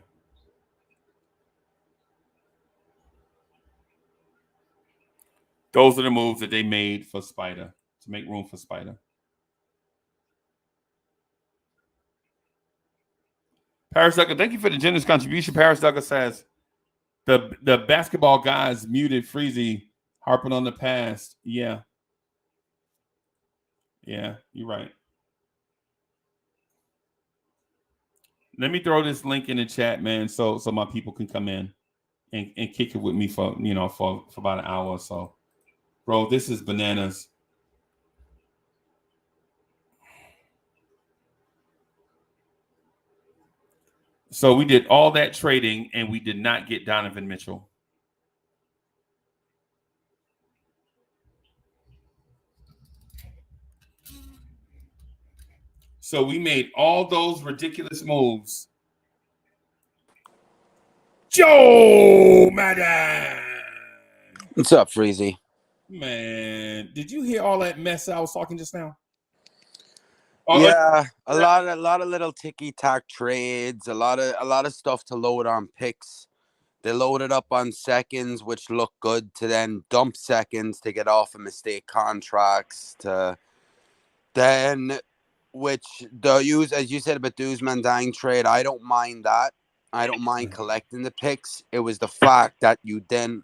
Those are the moves that they made for Spider, to make room for Spider. Paris Ducker, thank you for the generous contribution. Paris Ducker says, the basketball guys muted Freezy, harping on the past. Yeah. Yeah, you're right. Let me throw this link in the chat, man, so my people can come in and kick it with me for about an hour or so. Bro, this is bananas. So we did all that trading and we did not get Donovan Mitchell. So we made all those ridiculous moves. Joe Madden. What's up, Freezy? Man, did you hear all that mess I was talking just now? Yeah, a lot of little ticky-tack trades, a lot of stuff to load on picks. They loaded up on seconds, which looked good, to then dump seconds to get off of mistake contracts, to then, which the use, as you said about the Ousmane Dieng trade, I don't mind that. I don't mind collecting the picks. It was the fact that you then,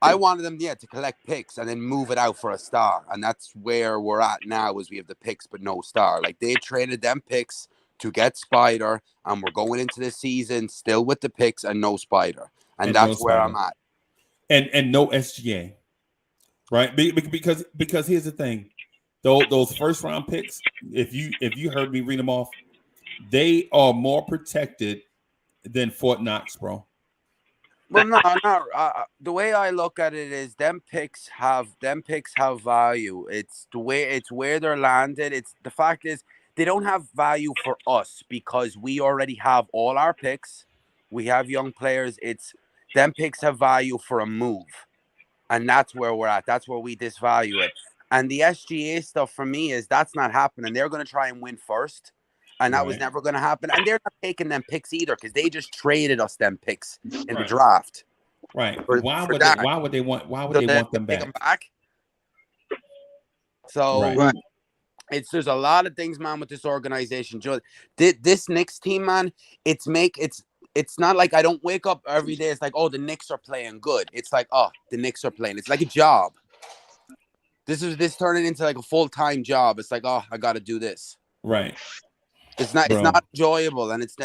I wanted them, to collect picks and then move it out for a star. And that's where we're at now, is we have the picks but no star. Like, they traded them picks to get Spider, and we're going into the season still with the picks and no Spider. And that's no where I'm at. And no SGA. Right? Because here's the thing. Those first round picks, if you heard me read them off, they are more protected than Fort Knox, bro. Well, no. The way I look at it is them picks have value. It's where they're landed. It's the fact is they don't have value for us because we already have all our picks. We have young players. It's them picks have value for a move, and that's where we're at. That's where we disvalue it. And the SGA stuff for me is that's not happening. They're going to try and win first. And that was never going to happen. And they're not taking them picks either because they just traded us them picks in the draft. Right. Why would they want them back? So there's a lot of things, man, with this organization. This Knicks team, man, it's not like I don't wake up every day. It's like, oh, the Knicks are playing good. It's like, oh, the Knicks are playing. It's like a job. This turning into like a full-time job. It's like, oh, I got to do this. Right. It's not enjoyable, and it's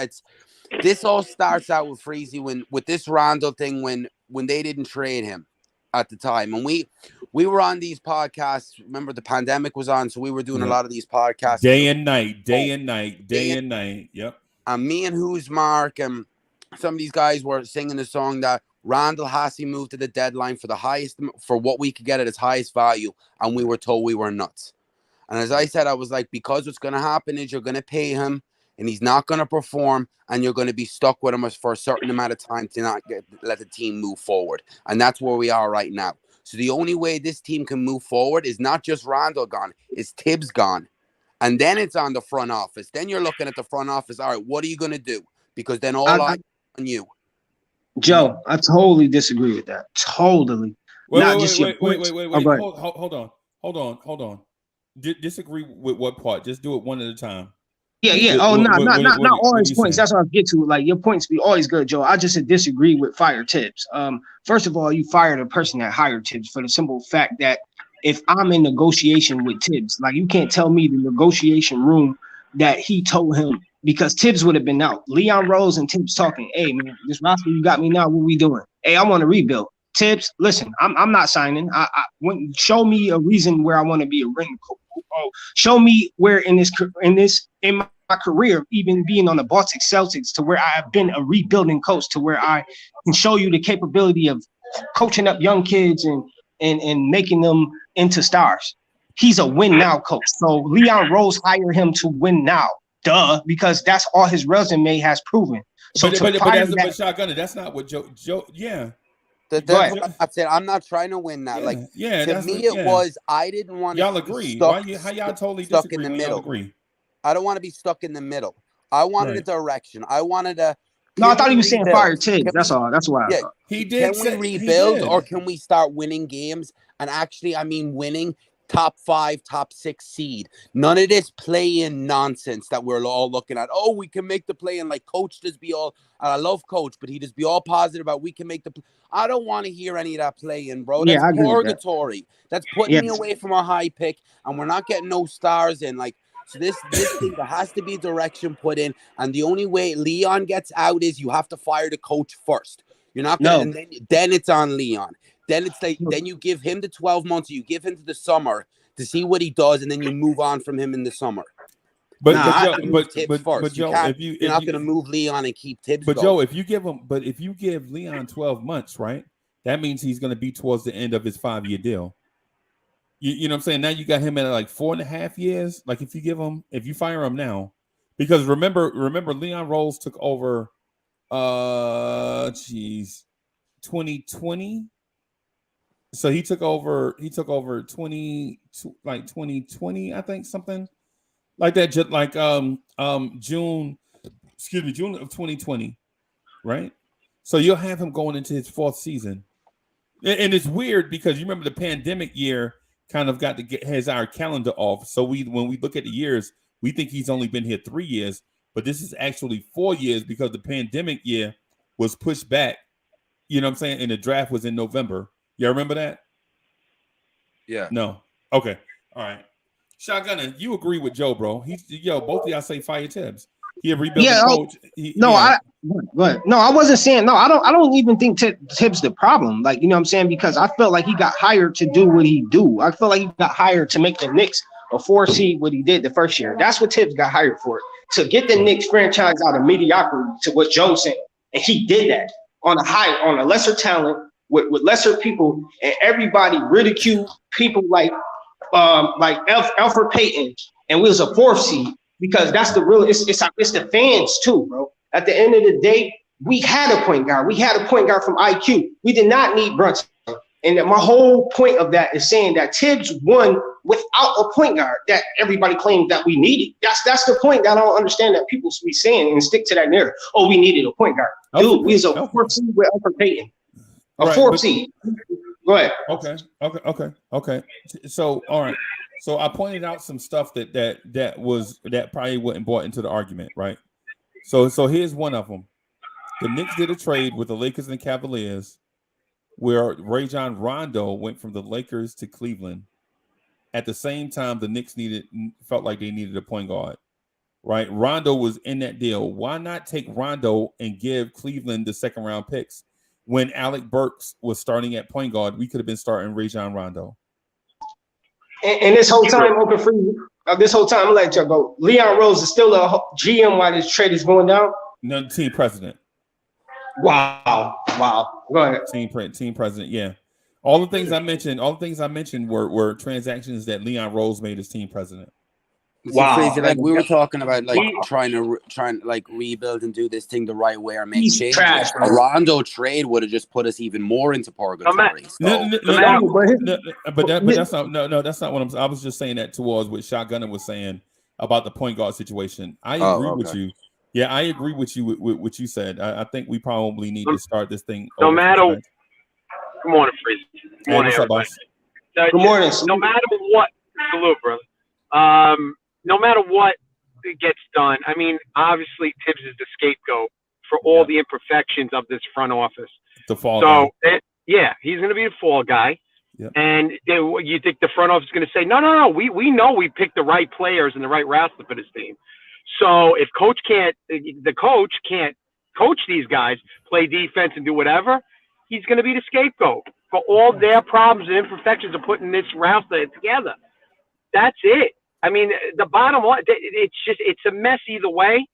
this all starts out with Freezy with this Randall thing when they didn't trade him at the time, and we were on these podcasts. Remember, the pandemic was on, so we were doing a lot of these podcasts day and night. Yep. And me and Who's Mark and some of these guys were singing the song that Randall Hassey moved to the deadline for what we could get at its highest value, and we were told we were nuts. And as I said, I was like, because what's going to happen is you're going to pay him and he's not going to perform and you're going to be stuck with him for a certain amount of time to not let the team move forward. And that's where we are right now. So the only way this team can move forward is not just Randall gone, it's Tibbs gone. And then it's on the front office. Then you're looking at the front office. All right, what are you going to do? Because then all eyes on you. Joe, I totally disagree with that. Totally. Wait. Hold on. Disagree with what part? Just do it one at a time. Yeah. Oh, not all what are his you points. saying? That's what I get to. Like your points be always good, Joe. I just disagree with fire Tibbs. First of all, you fired a person that hired Tibbs for the simple fact that if I'm in negotiation with Tibbs, like you can't tell me the negotiation room that he told him because Tibbs would have been out. Leon Rose and Tibbs talking. Hey man, this roster you got me now. What we doing? Hey, I want to rebuild. Tibbs, listen, I'm not signing. I show me a reason where I want to be a ring coach. Show me where in my career, even being on the Baltic Celtics, to where I have been a rebuilding coach, to where I can show you the capability of coaching up young kids and making them into stars. He's a win now coach. So Leon Rose hired him to win now. Duh, because that's all his resume has proven. So but Shotgunner, that's not what Joe. Yeah. That's what I said. I'm not trying to win that. To me, it was I didn't want to. Y'all agree? How y'all totally stuck disagree? in the middle? Agree? I don't want to be stuck in the middle. I wanted a direction. I wanted a. No, I thought he was saying fire Tibbs. That's all. That's why. Yeah, he did. Can we rebuild, or can we start winning games? And actually, I mean, winning top 5, top 6 seed. None of this play-in nonsense that we're all looking at. Oh, we can make the play-in. Like Coach just be all. And I love Coach, but he just be all positive about we can make the. I don't want to hear any of that play-in, bro. That's purgatory. That's putting me away from a high pick, and we're not getting no stars in. Like. So this thing, there has to be direction put in, and the only way Leon gets out is you have to fire the coach first. You're not gonna, and then it's on Leon. Then it's like then you give him the 12 months, you give him to the summer to see what he does, and then you move on from him in the summer. But Joe, you're not gonna move Leon and keep Tibbs. But Joe, if you give Leon 12 months, right? That means he's gonna be towards the end of his 5-year deal. You know what I'm saying? Now you got him at like 4.5 years. Like if you fire him now, because remember Leon Rose took over 2020. So he took over 2020, I think, something like that, just like June of 2020, right? So you'll have him going into his 4th season. And it's weird because you remember the pandemic year kind of has our calendar off. So when we look at the years, we think he's only been here 3 years, but this is actually 4 years because the pandemic year was pushed back. You know what I'm saying? And the draft was in November. Y'all remember that? Yeah. No. Okay. All right. Shotgunner, you agree with Joe, bro? Both of y'all say fire Tibbs. He a rebuilding coach. I wasn't saying no. I don't even think Tibbs the problem. Like, you know what I'm saying? Because I felt like he got hired to do what he do. I feel like he got hired to make the Knicks a 4 seed, what he did the first year. That's what Tibbs got hired for. To get the Knicks franchise out of mediocrity, to what Joe's saying. And he did that on a lesser talent with lesser people, and everybody ridiculed people like Alfred Payton, and we was a 4th seed. Because that's the real, it's the fans too, bro. At the end of the day, we had a point guard. We had a point guard from IQ. We did not need Brunson. And my whole point of that is saying that Tibbs won without a point guard that everybody claimed that we needed. That's the point that I don't understand that people be saying and stick to that narrative. Oh, we needed a point guard. Dude, we was a 4th seed with Alfred Payton. A 4th seed. Go ahead. Okay. So, all right. So I pointed out some stuff that probably wasn't brought into the argument, right? So here's one of them. The Knicks did a trade with the Lakers and Cavaliers where Rajon Rondo went from the Lakers to Cleveland. At the same time, the Knicks felt like they needed a point guard, right? Rondo was in that deal. Why not take Rondo and give Cleveland the 2nd round picks? When Alec Burks was starting at point guard, we could have been starting Rajon Rondo. And this whole time, open free. This whole time, I'm gonna let you go. Leon Rose is still a GM while this trade is going down. No, team president. Wow. Go ahead. Team president. Yeah. All the things I mentioned were transactions that Leon Rose made as team president. Wow. Crazy. Like we were talking about, like trying to rebuild and do this thing the right way or make changes. Trash, a Rondo trade would have just put us even more into purgatory. But that's not what I was just saying that towards what Shotgunner was saying about the point guard situation. I agree with you. Yeah, I agree with you with what you said. I think we probably need to start this thing. Good morning, Freeze. Good morning, everybody. Good morning. No matter what, salute, brother. No matter what it gets done. I mean, obviously Tibbs is the scapegoat for all the imperfections of this front office. The fall guy. Yeah, he's going to be the fall guy. Yep. And you think the front office is going to say, no, we know we picked the right players and the right roster for this team. So if the coach can't coach these guys, play defense and do whatever, he's going to be the scapegoat for all their problems and imperfections of putting this roster together. That's it. I mean, the bottom line, it's a mess either way.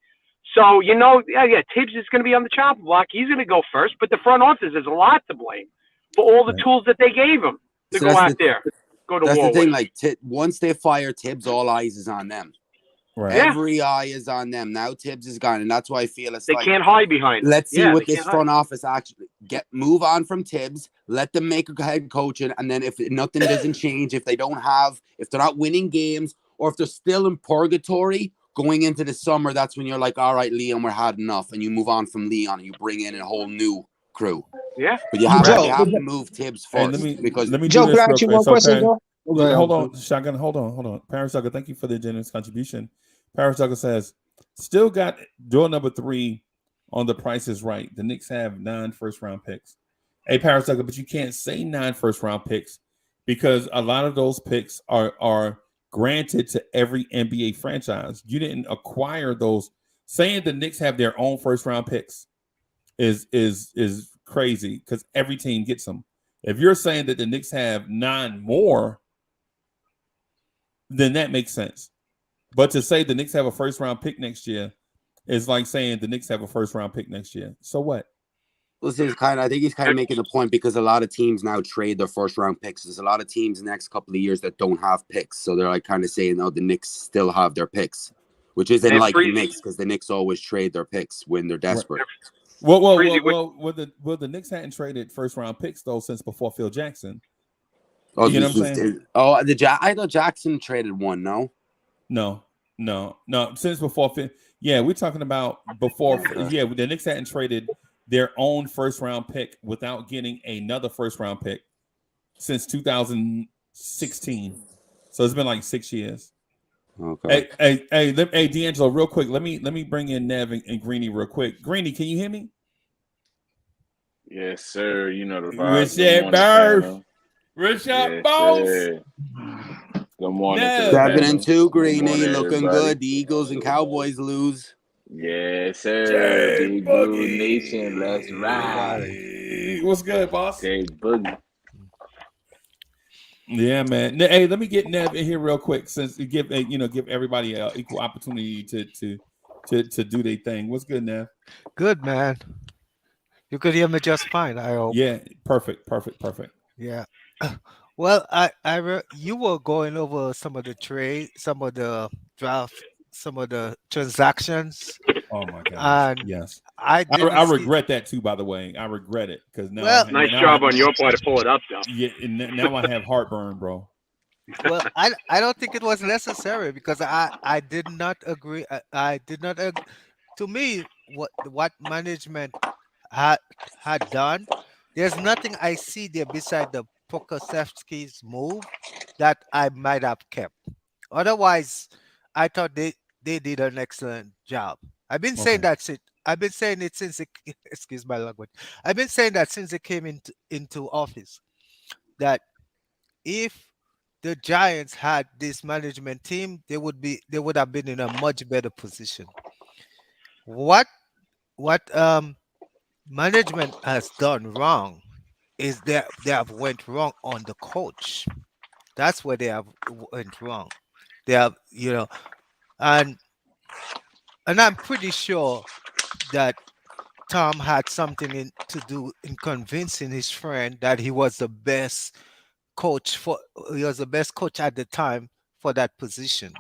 So, Tibbs is going to be on the chopping block. He's going to go first, but the front office is a lot to blame for all the tools that they gave him to go out there, go to war. That's the thing. With. Like, once they fire Tibbs, all eyes is on them. Right. Every eye is on them. Now Tibbs is gone, and that's why I feel they can't hide behind. Let's see what this front office actually move on from Tibbs. Let them make a head coaching, and then if nothing doesn't change, if they're not winning games, or if they're still in purgatory going into the summer, that's when you're like, all right, Leon, we're had enough, and you move on from Leon and you bring in a whole new crew. Yeah, but you have to move Tibbs first. Let me Joe, can I ask you one question, Joe? Hold on, Shotgun. Hold on. Paris Sucker, thank you for the generous contribution. Paris Sucker says, still got door number 3 on The Price is Right. The Knicks have 9 first-round picks. Hey, Paris Sucker, but you can't say 9 first-round picks because a lot of those picks are granted to every NBA franchise. You didn't acquire those. Saying the Knicks have their own first-round picks is crazy because every team gets them. If you're saying that the Knicks have 9 more, then that makes sense. But to say the Knicks have a first-round pick next year is like saying the Knicks have a first-round pick next year. So what? I think he's kind of making a point because a lot of teams now trade their first-round picks. There's a lot of teams in the next couple of years that don't have picks. So they're like kind of saying, oh, the Knicks still have their picks, which isn't like the Knicks because the Knicks always trade their picks when they're desperate. Well, the Knicks hadn't traded first-round picks, though, since before Phil Jackson. Oh, you know what I'm saying? I thought Jackson traded one, no? No. Since before, we're talking about before. Yeah, the Knicks hadn't traded their own first-round pick without getting another first-round pick since 2016. So it's been like 6 years. Okay. Hey, D'Angelo, real quick. Let me bring in Nev and Greeny real quick. Greeny, can you hear me? Yes, sir. You know the vibe. Richard Boss. Good morning. 7-2, Greeny, looking good. The Eagles and Cowboys lose. Yes, sir. Big Blue Nation, let's ride. What's good, boss? Jay Boogie. Yeah, man. Hey, let me get Nev in here real quick, since you give everybody an equal opportunity to do their thing. What's good, Nev? Good, man. You could hear me just fine, I hope. Yeah, perfect. Yeah. Well, you were going over some of the trade, some of the draft, some of the transactions. Oh my God! Yes, I regret that too. By the way, I regret it because now. Nice job on your part to pull it up, though. Yeah, and now I have heartburn, bro. Well, I don't think it was necessary because I did not agree. I did not agree. To me, what management had done, there's nothing I see there beside the Prokosevsky's move that I might have kept. Otherwise, I thought they did an excellent job. I've been saying that since excuse my language. I've been saying that since it came into office, that if the Giants had this management team, they would have been in a much better position. What management has done wrong is they have went wrong on the coach. That's where they have went wrong. They have, and I'm pretty sure that Tom had something to do in convincing his friend that he was the best coach at the time for that position.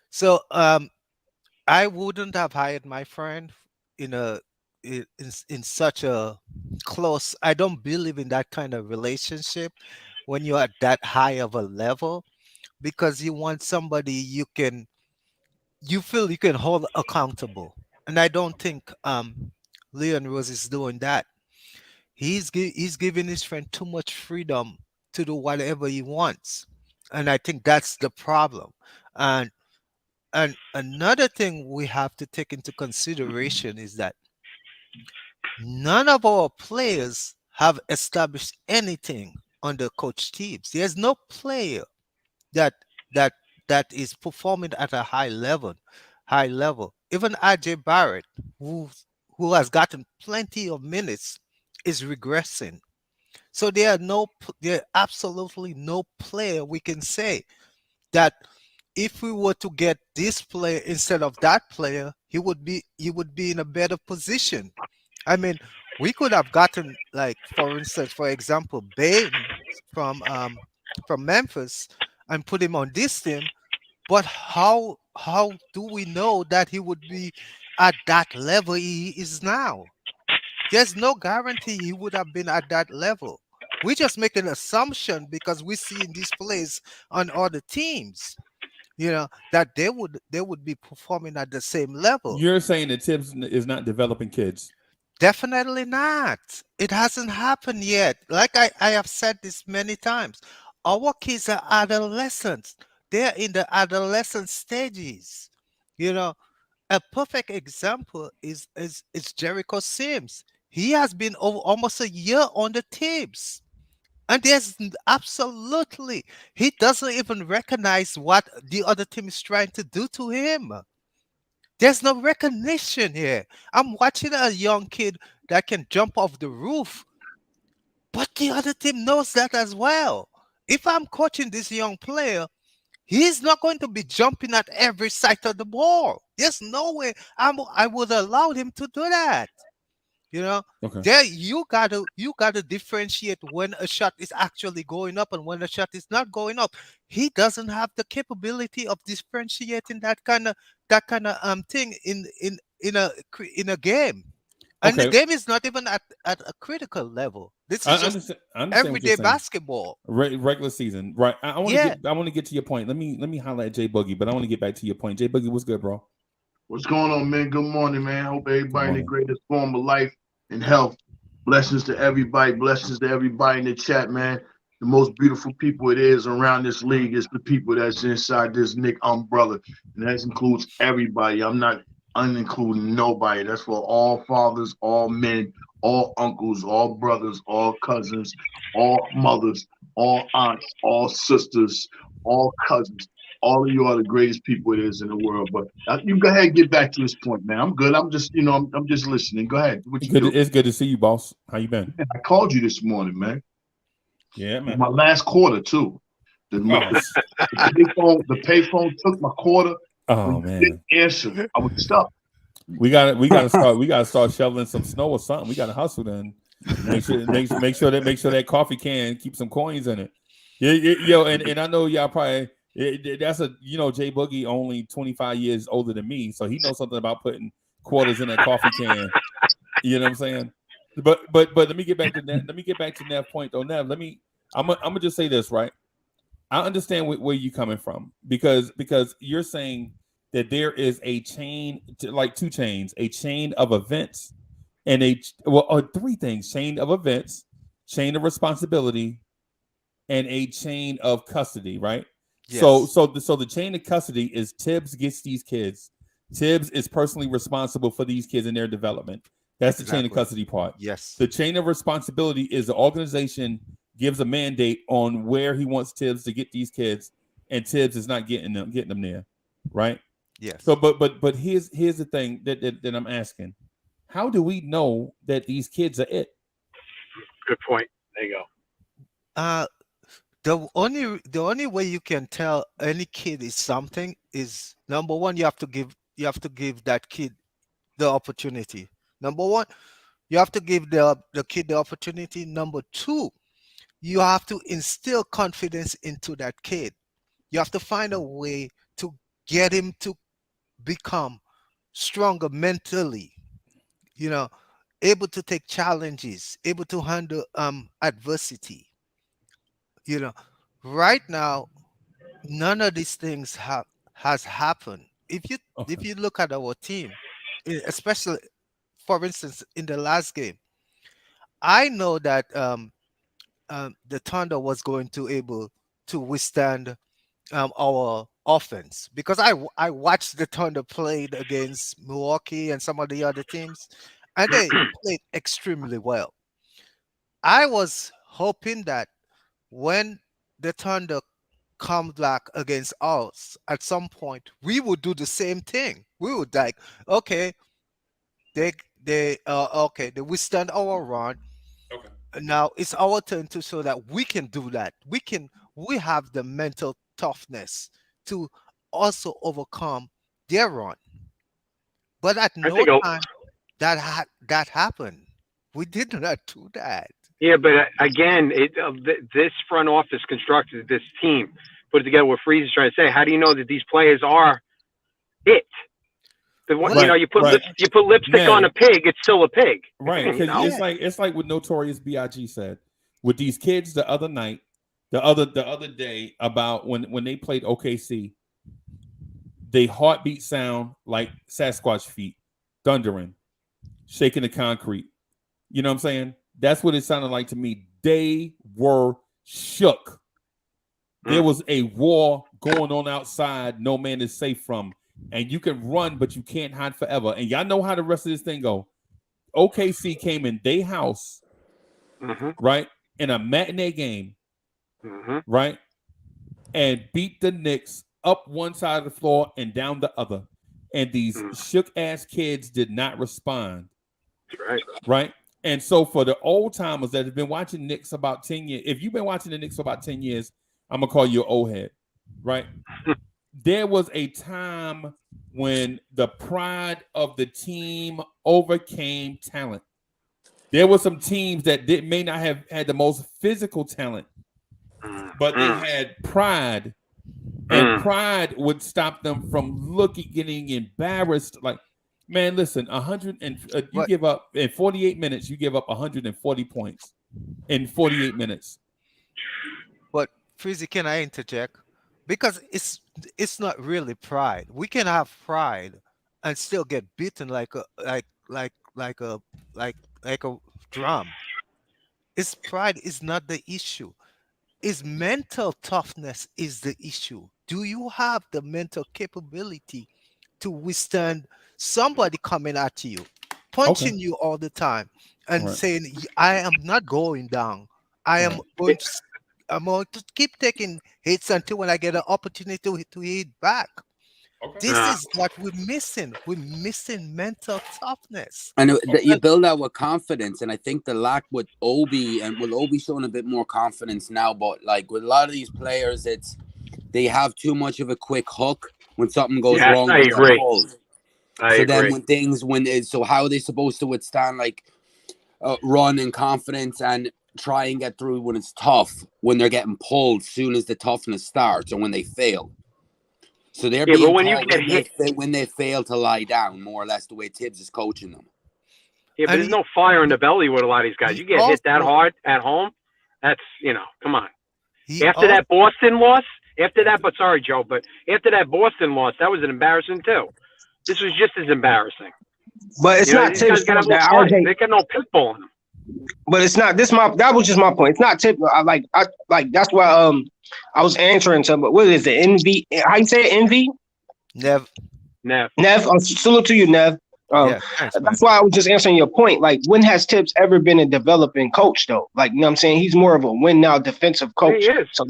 So I wouldn't have hired my friend in such a close. I don't believe in that kind of relationship when you're at that high of a level, because you want somebody you feel you can hold accountable. And I don't think Leon Rose is doing that. He's giving his friend too much freedom to do whatever he wants. And I think that's the problem. And And another thing we have to take into consideration is that none of our players have established anything under Coach Teams. There's no player that that that is performing at a high level. Even RJ Barrett, who has gotten plenty of minutes, is regressing. So there are absolutely no player we can say that if we were to get this player instead of that player, he would be in a better position. I mean, we could have gotten, like, for instance, for example, Bain from um from Memphis and put him on this team, but how do we know that he would be at that level he is now? There's no guarantee he would have been at that level. We just make an assumption because we see in these plays on other teams, that they would be performing at the same level. You're saying that Tibbs is not developing kids. Definitely not. It hasn't happened yet. Like I have said this many times. Our kids are adolescents. They're in the adolescent stages. You know, a perfect example is Jericho Sims. He has been over almost a year on the tips. And absolutely, he doesn't even recognize what the other team is trying to do to him. There's no recognition here. I'm watching a young kid that can jump off the roof, but the other team knows that as well. If I'm coaching this young player, he's not going to be jumping at every side of the ball. There's no way I would allow him to do that. You know, Okay. there you gotta differentiate when a shot is actually going up and when a shot is not going up. He doesn't have the capability of differentiating that kind of thing in a game. And the Okay. game is not even at a critical level. This I is just understand. I understand what you're everyday saying. basketball. Regular season, right? I want to Yeah. get. I want to get to your point. Let me highlight Jay Boogie, but I want to get back to your point. Jay Boogie, what's good, bro? What's going on, man? Good morning, man. Hope Good everybody in the morning. greatest form of life and health. Blessings to everybody. Blessings to everybody in the chat, man. The most beautiful people it is around this league is the people that's inside this Nick umbrella. And that includes everybody. I'm not unincluding nobody. That's for all fathers, all men, all uncles, all brothers, all cousins, all mothers, all aunts, all sisters, all cousins. All of you are the greatest people it is in the world. But you go ahead and get back to this point, man. I'm good. I'm just, I'm just listening. Go ahead. What you Good. do? It's good to see you, boss. How you been? Man, I called you this morning, man. Yeah, man. My last quarter too. The, the payphone took my quarter. Oh When you man. didn't answer, I was stuck. We gotta start shoveling some snow or something. We gotta hustle then. Make sure that coffee can keep some coins in it. Yeah, yo, and I know y'all probably that's Jay Boogie only 25 years older than me, so he knows something about putting quarters in that coffee can. You know what I'm saying? But let me get back to that. Let me get back to Nev's point though. Nev, I'm gonna just say this, right? I understand where you're coming from because you're saying that there is a chain, like two chains, a chain of events, and three things: chain of events, chain of responsibility, and a chain of custody. Right? So Yes. the chain of custody is Tibbs gets these kids. Tibbs is personally responsible for these kids and their development. That's the chain of Exactly. custody part. Yes. The chain of responsibility is the organization gives a mandate on where he wants Tibbs to get these kids, and Tibbs is not getting them there, right? Yes. So, but here's the thing that I'm asking: how do we know that these kids are it? Good point. There you go. Uh, the only way you can tell any kid is something is, number one, you have to give that kid the opportunity. Number one, you have to give the kid the opportunity. Number two, you have to instill confidence into that kid. You have to find a way to get him to become stronger mentally, you know, able to take challenges, able to handle adversity. You know, right now, none of these things has happened. If Okay. you look at our team, especially, for instance, in the last game, I know that the Thunder was going to able to withstand our offense, because I watched the Thunder played against Milwaukee and some of the other teams, and they played extremely well. I was hoping that when the Thunder come back against us at some point, we would do the same thing. We would like, okay, they withstand our run. Okay. Now it's our turn to show that we can do that. We have the mental toughness to also overcome their run. But at I no think. time that happened. We did not do that. Yeah, but again, this front office constructed this team, put it together. What Freeze is trying to say. How do you know that these players are it? Right, You put right. you put lipstick on a pig, it's still a pig. Right, You because know? it's like what Notorious B.I.G. said with these kids the other night, the other day about when they played OKC, they heartbeat sound like Sasquatch feet, thundering, shaking the concrete. You know what I'm saying? That's what it sounded like to me. They were shook. There was a war going on outside no man is safe from. And you can run, but you can't hide forever. And y'all know how the rest of this thing go. OKC came in their house, right, in a matinee game, right, and beat the Knicks up one side of the floor and down the other. And these shook-ass kids did not respond. Right. Right? And so for the old timers that have been watching Knicks about 10 years, if you've been watching the Knicks for about 10 years, I'm going to call you an old head, right? There was a time when the pride of the team overcame talent. There were some teams that may not have had the most physical talent, but they had pride, and pride would stop them from getting embarrassed. Like, man, listen, 100 and you give up in 48 minutes. You give up 140 points in 48 minutes. But Frizzy, can I interject? Because it's not really pride. We can have pride and still get beaten like a drum. It's pride is not the issue. It's mental toughness is the issue. Do you have the mental capability to withstand somebody coming at you, punching you all the time, and saying, "I am not going down. I am going to." I'm going to keep taking hits until when I get an opportunity to hit back. This is what we're missing. We're missing mental toughness. I know that you build that with confidence, and I think the lack with Obi Obi showing a bit more confidence now, but like with a lot of these players, they have too much of a quick hook when something goes wrong. I agree. So how are they supposed to withstand like run and confidence and try and get through when it's tough, when they're getting pulled soon as the toughness starts or when they fail? So they're being when they fail to lie down, more or less the way Tibbs is coaching them. Yeah, but there's no fire in the belly with a lot of these guys. You get hit that hard at home, that's, come on. After that Boston loss, but sorry, Joe, but after that Boston loss, that was an embarrassing too. This was just as embarrassing. But it's not Tibbs' fault that RJ. They got no pit bull in them. But it's not that was just my point. It's not Tibbs. I that's why I was answering to, but what is it? NV? How you say it? NV? Nev. Salute to you, Nev. That's why I was just answering your point. Like, when has Tibbs ever been a developing coach, though? Like, you know what I'm saying? He's more of a win now defensive coach. He is. So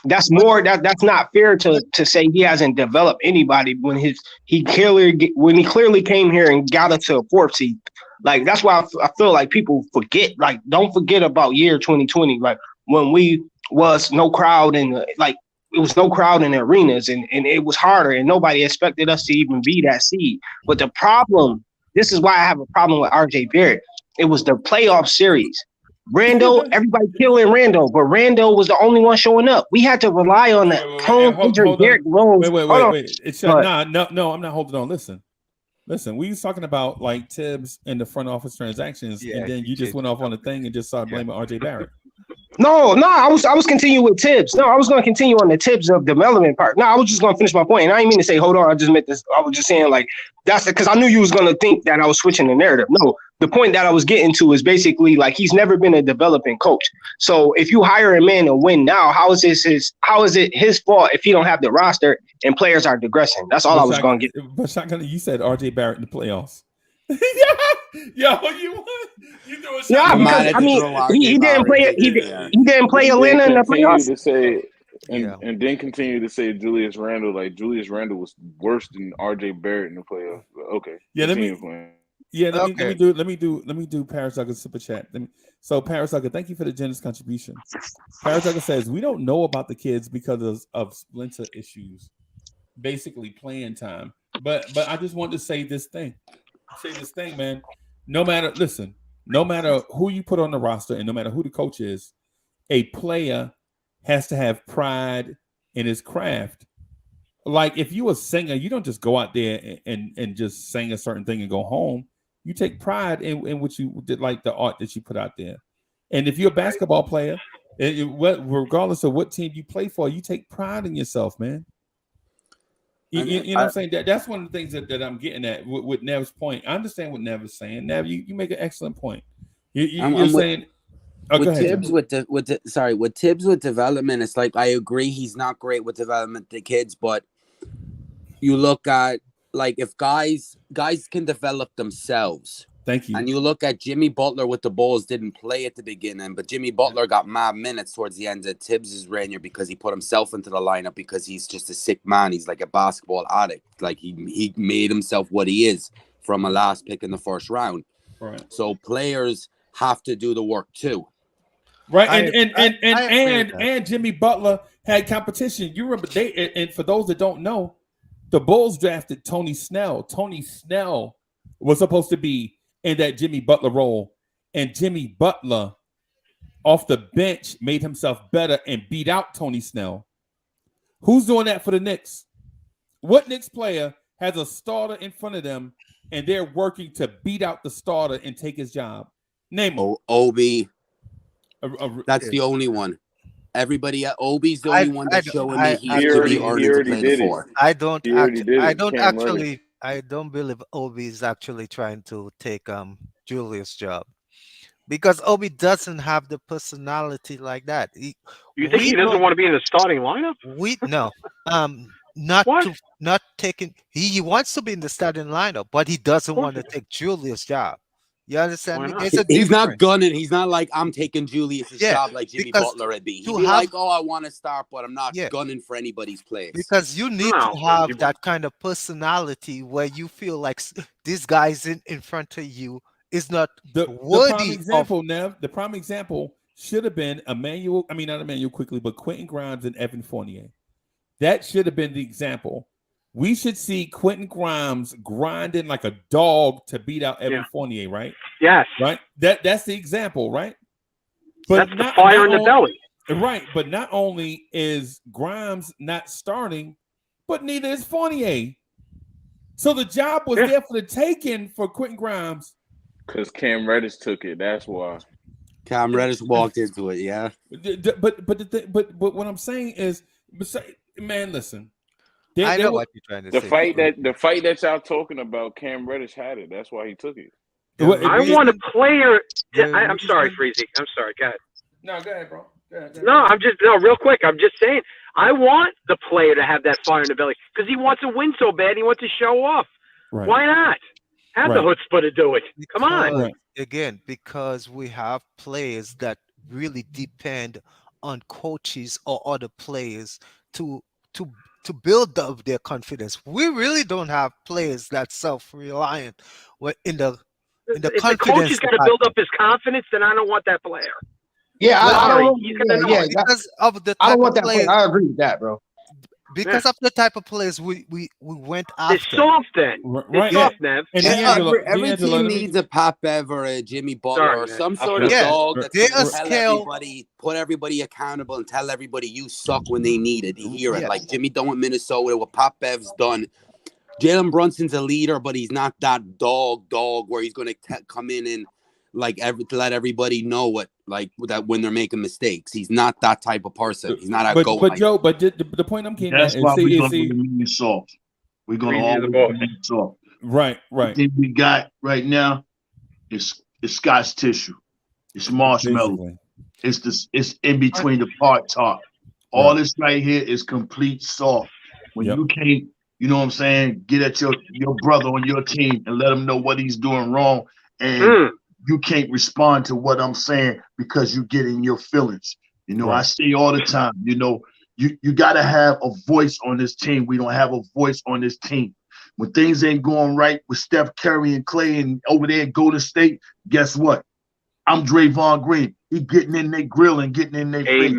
that's more that's not fair to say he hasn't developed anybody when he clearly came here and got us to a 4th seed. Like, that's why I feel like people forget. Like, don't forget about year 2020. Like, when we was no crowd and it was no crowd in the arenas and it was harder and nobody expected us to even be that seed. But the problem, this is why I have a problem with RJ Barrett. It was the playoff series. Randall, everybody killing Randall, but Randall was the only one showing up. We had to rely on the home injured Derrick Rose. Wait. No, I'm not holding on. Listen, we was talking about like Tibbs and the front office transactions, and then you just went off on the thing and just started blaming RJ Barrett. No, I was continuing with Tibbs. No, I was going to continue on the Tibbs of development part. No, I was just going to finish my point. And I didn't mean to say, hold on, I just meant this. I was just saying, like, that's because I knew you was going to think that I was switching the narrative. No, the point that I was getting to is basically like he's never been a developing coach. So if you hire him in and win now, how is it his fault if he don't have the roster and players are digressing? That's all I was going to get. But shotgun, you said RJ Barrett in the playoffs. Yo, you do it. Yeah, because I mean he didn't play. He didn't play Atlanta in the playoffs. To say, and then continue to say Julius Randle. Like Julius Randle was worse than RJ Barrett in the playoffs. Okay. Yeah, let me do Paris Sucker super chat. So Paris Sucker, thank you for the generous contribution. Paris Sucker says we don't know about the kids because of splinter issues, basically playing time. But I just want to say this thing. Man. No matter who you put on the roster and no matter who the coach is, a player has to have pride in his craft. Like if you a singer, you don't just go out there and just sing a certain thing and go home. You take pride in what you did, like the art that you put out there. And if you're a basketball player, regardless of what team you play for, you take pride in yourself, man. You know what I'm saying? That's one of the things that I'm getting at with Nev's point. I understand what Nev is saying. Nev, you make an excellent point. You're saying with Tibbs with Tibbs with development, it's like I agree he's not great with development the kids, but you look at like if guys can develop themselves. Thank you. And you look at Jimmy Butler with the Bulls, didn't play at the beginning, but Jimmy Butler got mad minutes towards the end of Tibbs' tenure because he put himself into the lineup because he's just a sick man. He's like a basketball addict. Like he made himself what he is from a last pick in the first round. Right. So players have to do the work too. Right. And Jimmy Butler had competition. You remember and for those that don't know, the Bulls drafted Tony Snell. Tony Snell was supposed to be in that Jimmy Butler role, and Jimmy Butler off the bench made himself better and beat out Tony Snell. Who's doing that for the Knicks? What Knicks player has a starter in front of them and they're working to beat out the starter and take his job? Name him. Obi. That's the only one. Everybody at Obi's the only one that's showing me he's to be earning to play the four. I don't believe Obi is actually trying to take Julius' job because Obi doesn't have the personality like that. You think he doesn't want to be in the starting lineup? Not taking. He wants to be in the starting lineup, but he doesn't want to take Julius' job. You understand me? He's not gunning. He's not like I'm taking Julius's job like Jimmy Butler would be. He'd be like, I want to start, but I'm not gunning for anybody's place. Because you need to have that kind of personality where you feel like this guy's in front of you is not worthy. The prime example should have been Quentin Grimes and Evan Fournier. That should have been the example. We should see Quentin Grimes grinding like a dog to beat out Evan Fournier, right? Yes. Right? That's the example, right? But that's the fire in the belly. Right. But not only is Grimes not starting, but neither is Fournier. So the job was there for the taking for Quentin Grimes. Because Cam Reddish took it. That's why. Cam Reddish walked into it, yeah. But what I'm saying is, man, listen. I know what you're trying to say. The fight that y'all talking about, Cam Reddish had it. That's why he took it. I want a player. I'm sorry, Freezy. I'm sorry. Go ahead. No, go ahead, bro. Go ahead. No, real quick. I'm just saying. I want the player to have that fire in the belly because he wants to win so bad. He wants to show off. Right. Why not? Have the chutzpah to do it. Come on. Again, because we have players that really depend on coaches or other players to build up their confidence. We really don't have players that self-reliant in the if confidence. The coach has got to build up his confidence, then I don't want that player. Yeah, I don't want that player. I agree with that, bro. Because of the type of players we went after. It's soft then. Right. It's soft, Nev. Every team needs a Pat Bev or a Jimmy Butler or some sort of dog that put everybody accountable and tell everybody you suck when they need it. You hear it. Like Jimmy done with Minnesota, what Pat Bev's done. Jalen Brunson's a leader, but he's not that dog where he's going to come in and let everybody know that when they're making mistakes. He's not that type of person. He's not outgoing. But Joe, the point I'm getting at is we're going to be soft. We're going to always be soft. Right. The thing we got right now It's Scotch tissue. It's marshmallow. Basically. It's in between the part top. All this right here is complete soft. When you can't, you know what I'm saying, get at your brother on your team and let him know what he's doing wrong, and you can't respond to what I'm saying because you get in your feelings. You know, I say all the time, you know, you got to have a voice on this team. We don't have a voice on this team. When things ain't going right with Steph Curry and Clay and over there at Golden State, guess what? I'm Draymond Green. He getting in their grill and getting in their face.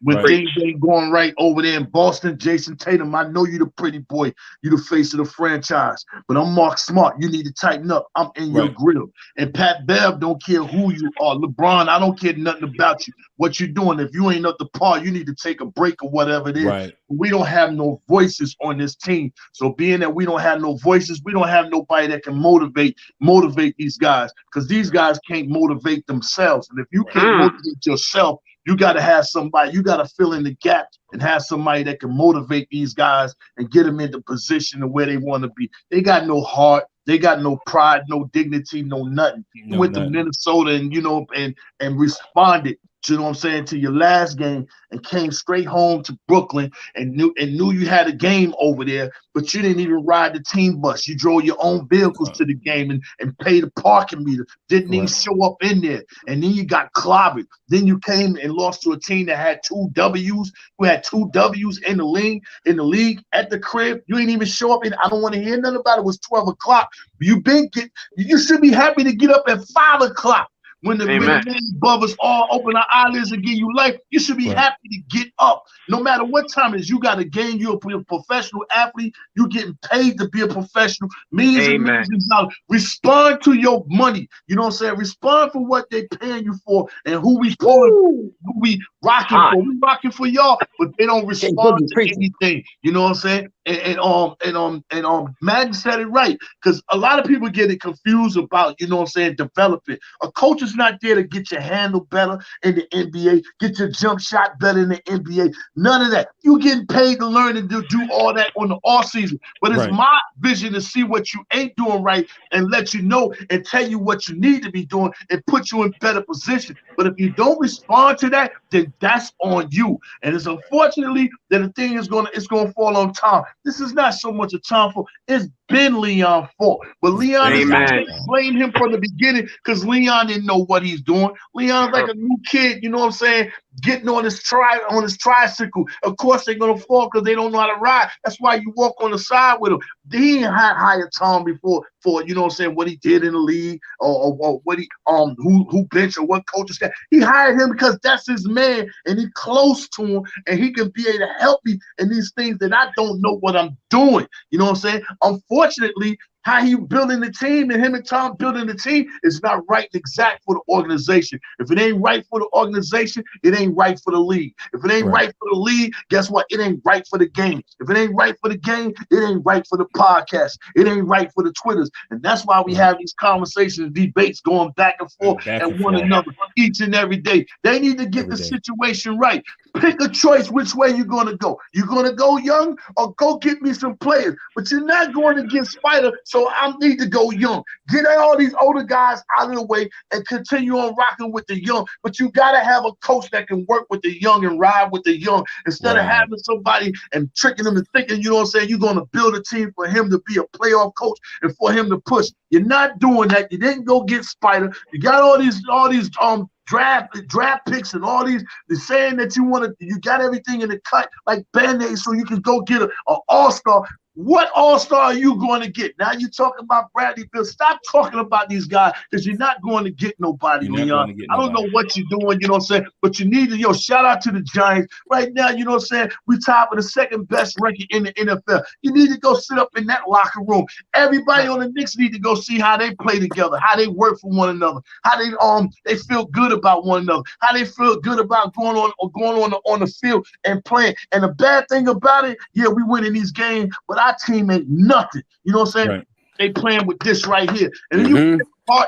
When things ain't going right over there in Boston, Jason Tatum, I know you the pretty boy. You the face of the franchise. But I'm Mark Smart. You need to tighten up. I'm in your grill. And Pat Bev don't care who you are. LeBron, I don't care nothing about you. What you doing. If you ain't up to par, you need to take a break or whatever it is. We don't have no voices on this team. So being that we don't have no voices, we don't have nobody that can motivate these guys, because these guys can't motivate themselves. And if you can't motivate yourself, you got to have somebody, you got to fill in the gap and have somebody that can motivate these guys and get them into position of where they want to be. They got no heart. They got no pride, no dignity, no nothing. You went to Minnesota and, you know, and responded, you know what I'm saying, to your last game and came straight home to Brooklyn and knew you had a game over there, but you didn't even ride the team bus. You drove your own vehicles to the game and paid the parking meter. Didn't even show up in there. And then you got clobbered. Then you came and lost to a team that had 2 W's. You had 2 W's in the league at the crib. You ain't even show up. I don't want to hear nothing about it. It was 12 o'clock. You should be happy to get up at 5 o'clock. When the man above us all open our eyelids and give you life, you should be happy to get up. No matter what time it is, you got a game, you're a professional athlete, you're getting paid to be a professional, millions and millions of dollars. Respond to your money. You know what I'm saying? Respond for what they're paying you for and who we pulling, who we rocking for. We rocking for y'all, but they don't respond to anything. You know what I'm saying? And Madden said it right, because a lot of people get it confused about, you know what I'm saying, developing. A coach is not there to get your handle better in the NBA, get your jump shot better in the NBA. None of that. You getting paid to learn and do all that on the off season. But it's my vision to see what you ain't doing right and let you know and tell you what you need to be doing and put you in better position. But if you don't respond to that, then that's on you. And it's unfortunately that the thing is gonna fall on Tom. This is not so much a Tom fault. It's been Leon's fault. But Leon is not going to blame him from the beginning, because Leon didn't know what he's doing. Leon's like a new kid, you know what I'm saying, getting on his tricycle. Of course they're gonna fall because they don't know how to ride. That's why you walk on the side with him. He ain't hired Tom before for, you know what I'm saying, what he did in the league or what he who bench or what coaches got. He hired him because that's his man and he close to him and he can be able to help me in these things that I don't know what I'm doing. You know what I'm saying? Unfortunately, how he building the team and him and Tom building the team is not right and exact for the organization. If it ain't right for the organization, it ain't right for the league. If it ain't right for the league, guess what? It ain't right for the game. If it ain't right for the game, it ain't right for the podcast. It ain't right for the Twitters. And that's why we have these conversations, debates going back and forth at one another each and every day. They need to get the situation right. Pick a choice which way you're going to go. You're going to go young or go get me some players. But you're not going to get Spider, so I need to go young. Get all these older guys out of the way and continue on rocking with the young. But you got to have a coach that can work with the young and ride with the young instead of having somebody and tricking them and thinking, you know what I'm saying, you're going to build a team for him to be a playoff coach and for him to push. You're not doing that. You didn't go get Spider. You got all these draft picks and all these, they're saying that you got everything in the cut like Band-Aid so you can go get an all-star. What all-star are you going to get? Now you're talking about Bradley Beal. Stop talking about these guys because you're not going to get nobody, Leon. I don't know what you're doing, you know what I'm saying? But you need to, shout out to the Giants. Right now, you know what I'm saying? We tied for the second best ranking in the NFL. You need to go sit up in that locker room. Everybody on the Knicks need to go see how they play together, how they work for one another, how they feel good about one another, how they feel good about going on the field and playing. And the bad thing about it, we winning these games, but our team ain't nothing. You know what I'm saying? They playing with this right here. And then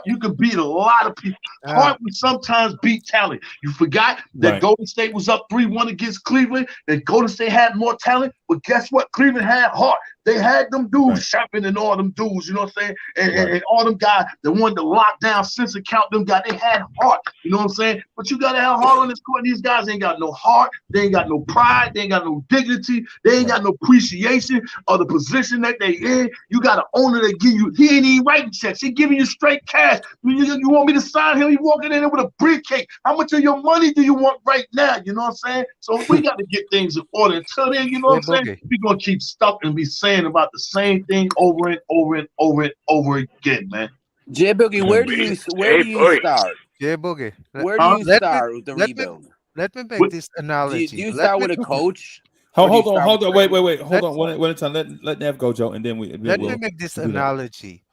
you can beat a lot of people. Heart would sometimes beat talent. You forgot that Golden State was up 3-1 against Cleveland, that Golden State had more talent, but guess what? Cleveland had heart. They had them dudes shopping and all them dudes, you know what I'm saying? And all them guys, the one to lock down, sensor count them guys, they had heart, you know what I'm saying? But you got to have heart on this court. These guys ain't got no heart. They ain't got no pride. They ain't got no dignity. They ain't got no appreciation of the position that they in. You got an owner that give you, he ain't even writing checks. He giving you straight cash. You want me to sign him? He walking in there with a briefcase. How much of your money do you want right now? You know what I'm saying? So we got to get things in order. Until then, you know what I'm saying? We're going to keep stuck and be saying about the same thing over and over and over and over again, man. J Boogie, where do you start? J Boogie, where do you start with the rebuild? Let me make this analogy. Do you start with a coach? Hold on. Wait. Hold on. One time. Let Nev go, Joe, and then we. Let me make this analogy.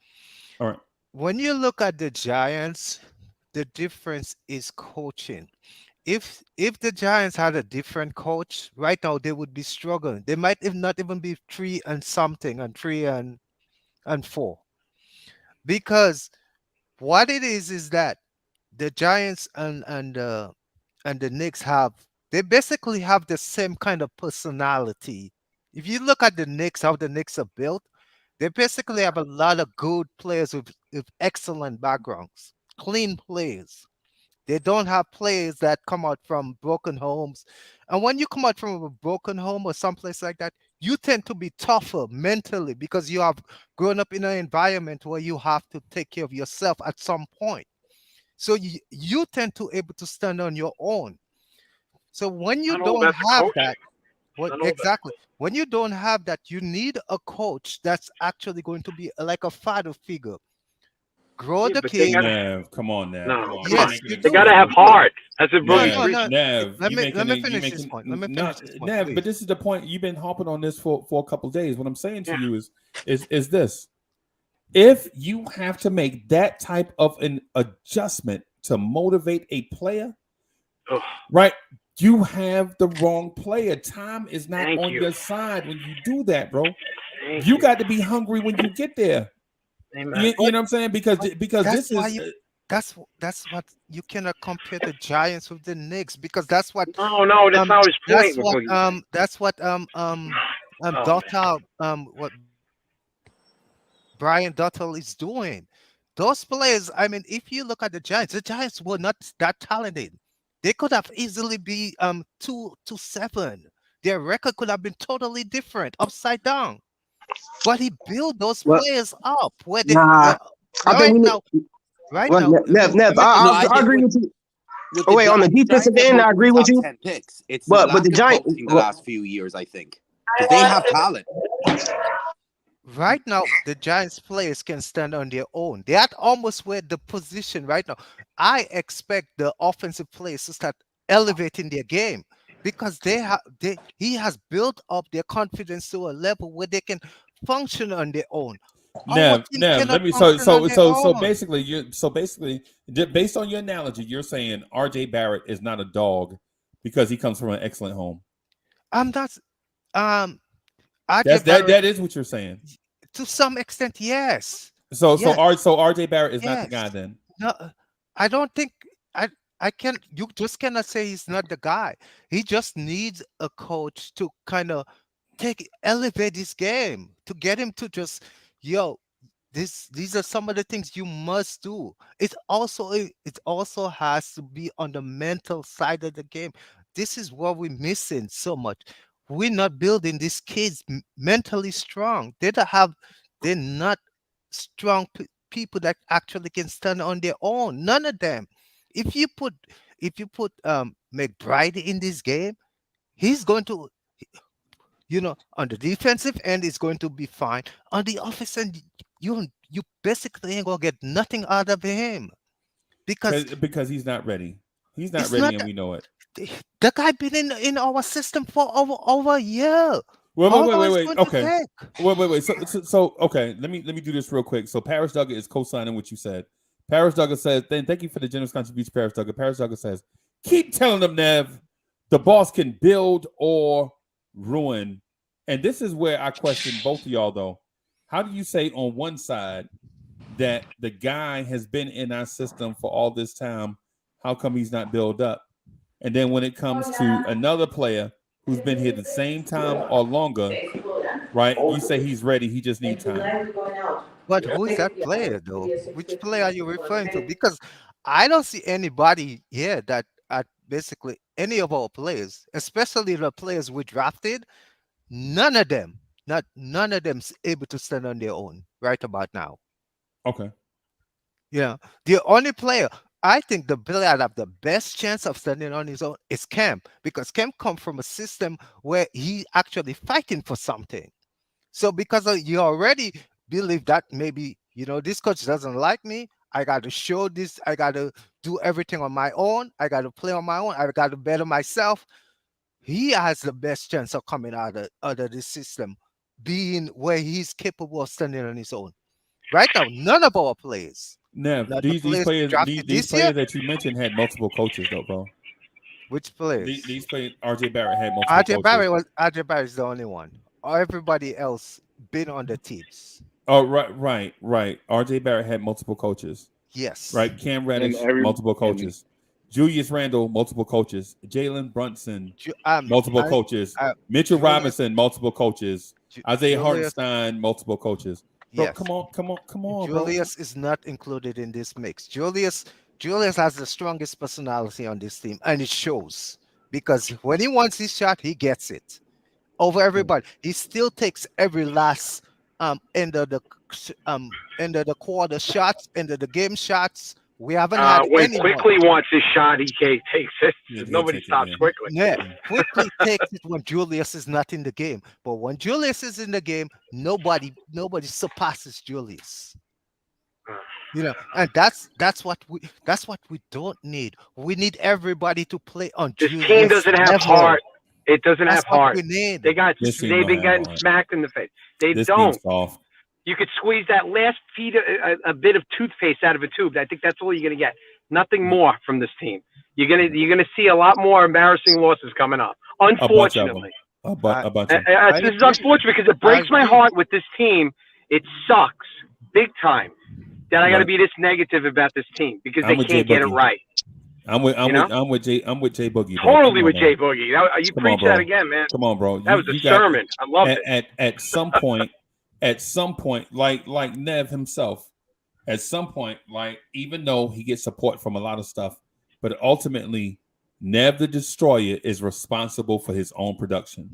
All right. When you look at the Giants, the difference is coaching. If the Giants had a different coach right now, they would be struggling. They might not even be 3 and something and 3 and 4, because what it is that the Giants and the Knicks they basically have the same kind of personality. If you look at the Knicks, how the Knicks are built, they basically have a lot of good players with excellent backgrounds, clean players. They don't have players that come out from broken homes. And when you come out from a broken home or someplace like that, you tend to be tougher mentally because you have grown up in an environment where you have to take care of yourself at some point. So you tend to able to stand on your own. So when you don't have that, when you don't have that, you need a coach that's actually going to be like a father figure. Grow the kid. Nev, come on, Nev. No, yes, they gotta have heart. As a Nev, let me finish this point. Nev, but this is the point. You've been hopping on this for a couple of days. What I'm saying to you is this: if you have to make that type of an adjustment to motivate a player, right? You have the wrong player. Time is not on your side when you do that, bro. You got to be hungry when you get there. You know what I'm saying? Because this is that's what you cannot compare the Giants with the Knicks, because that's what no, that's not his point. That's what what Brian Dottle is doing. Those players, I mean, if you look at the Giants were not that talented. They could have easily be 2-7. Their record could have been totally different, upside down. But he built those players up where they I think now. Nev, I agree with you. On the defensive end, I agree with you. Picks. It's but the Giants in the last few years, I think, because they have talent. Right now, the Giants players can stand on their own. They're at almost where the position right now. I expect the offensive players to start elevating their game, because he has built up their confidence to a level where they can function on their own. Nev, let me so basically, based on your analogy, you're saying RJ Barrett is not a dog because he comes from an excellent home. I'm not. That is what you're saying. To some extent, yes. So RJ Barrett is not the guy then. No, I don't think I can. You just cannot say he's not the guy. He just needs a coach to kind of elevate his game, to get him to just these are some of the things you must do. It also has to be on the mental side of the game. This is what we're missing so much. We're not building these kids mentally strong. They're not strong people that actually can stand on their own. None of them. If you put McBride in this game, he's going to, on the defensive end, is going to be fine. On the offensive end, you basically ain't gonna get nothing out of him because he's not ready. He's not ready, and we know it. The guy been in our system for over a year. Wait. Okay. Wait. So okay. Let me do this real quick. So Paris Duggar is co-signing what you said. Paris Duggar says, thank you for the generous contribution, Paris Duggar. Paris Duggar says, keep telling them, Nev, the boss can build or ruin. And this is where I question both of y'all, though. How do you say on one side that the guy has been in our system for all this time? How come he's not built up? And then when it comes to another player who's been here the same time or longer, right? You say he's ready. He just needs time. But who is that player though? Which player are you referring to? Because I don't see anybody here that at basically any of our players, especially the players we drafted, none of them, not none of them's able to stand on their own right about now. Okay. Yeah. The only player I think the player that have the best chance of standing on his own is Cam, because Cam come from a system where he actually fighting for something. So because you already believe that maybe, this coach doesn't like me, I got to show this, I got to do everything on my own, I got to play on my own, I got to better myself. He has the best chance of coming out of this system, being where he's capable of standing on his own. Right now, none of our players, Nev, not the these players players drafted these this year. players that you mentioned had multiple coaches though, bro. Which players? These players, RJ Barrett had multiple coaches. RJ Barrett is the only one. Everybody else been on the teams. Oh, right. RJ Barrett had multiple coaches. Yes. Right. Cam Reddish, multiple coaches. Julius Randle, multiple coaches. Jalen Brunson, multiple coaches. Mitchell Robinson, multiple coaches. Isaiah Hartenstein, multiple coaches. Bro, Yes. come on, Julius is not included in this mix. Julius has the strongest personality on this team, and it shows because when he wants his shot, he gets it over everybody. He still takes every last end of the quarter shots, end of the game shots. We haven't had when anyone. Quickly wants his shot, he takes it. Nobody stops Quickly. Yeah, Quickly takes it when Julius is not in the game. But when Julius is in the game, nobody surpasses Julius. And that's what we don't need. We need everybody to play on this Julius team doesn't have level. heart. It doesn't have heart. We need. They've been getting smacked in the face. They don't. You could squeeze that last a bit of toothpaste out of a tube. I think that's all you're gonna get. Nothing more from this team. You're gonna see a lot more embarrassing losses coming up. Unfortunately, a bunch. This is unfortunate because it breaks my heart with this team. It sucks big time that I got to be this negative about this team because they can't get it right. I'm with Jay Boogie. Bro. Totally with Jay Boogie. You preach that again, man. Come on, bro. That was a sermon. I loved it. At some point, like Nev himself, at some point, like even though he gets support from a lot of stuff, but ultimately, Nev the Destroyer is responsible for his own production.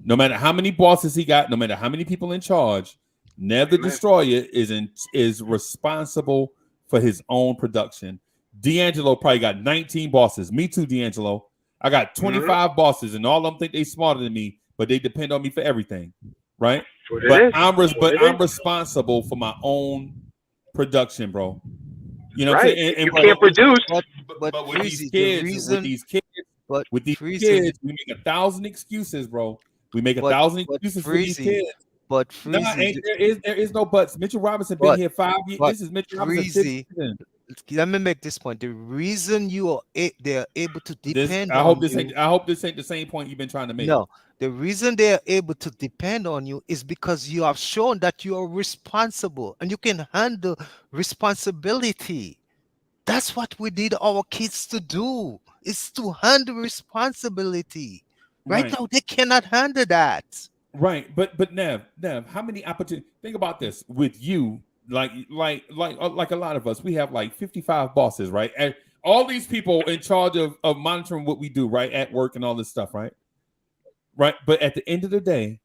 No matter how many bosses he got, no matter how many people in charge, Nev the Destroyer is responsible for his own production. D'Angelo probably got 19 bosses. Me too, D'Angelo. I got 25 bosses, and all of them think they smarter than me, but they depend on me for everything, right? I'm responsible for my own production, bro. You know what I'm saying? And you can't produce. But with these kids, we make 1,000 excuses, bro. We make 1,000 excuses for these kids. But there is no buts. Mitchell Robinson been here 5 years. This is Mitchell Robinson. Let me make this point. The reason they're able to depend I hope this ain't the same point you've been trying to make. No, the reason they're able to depend on you is because you have shown that you are responsible and you can handle responsibility. That's what we need our kids to do, is to handle responsibility. Right now, they cannot handle that. Right, but Nev, how many opportunities? Think about this with you. Like a lot of us, we have like 55 bosses, right? And all these people in charge of monitoring what we do, right, at work and all this stuff, right? Right. But at the end of the day,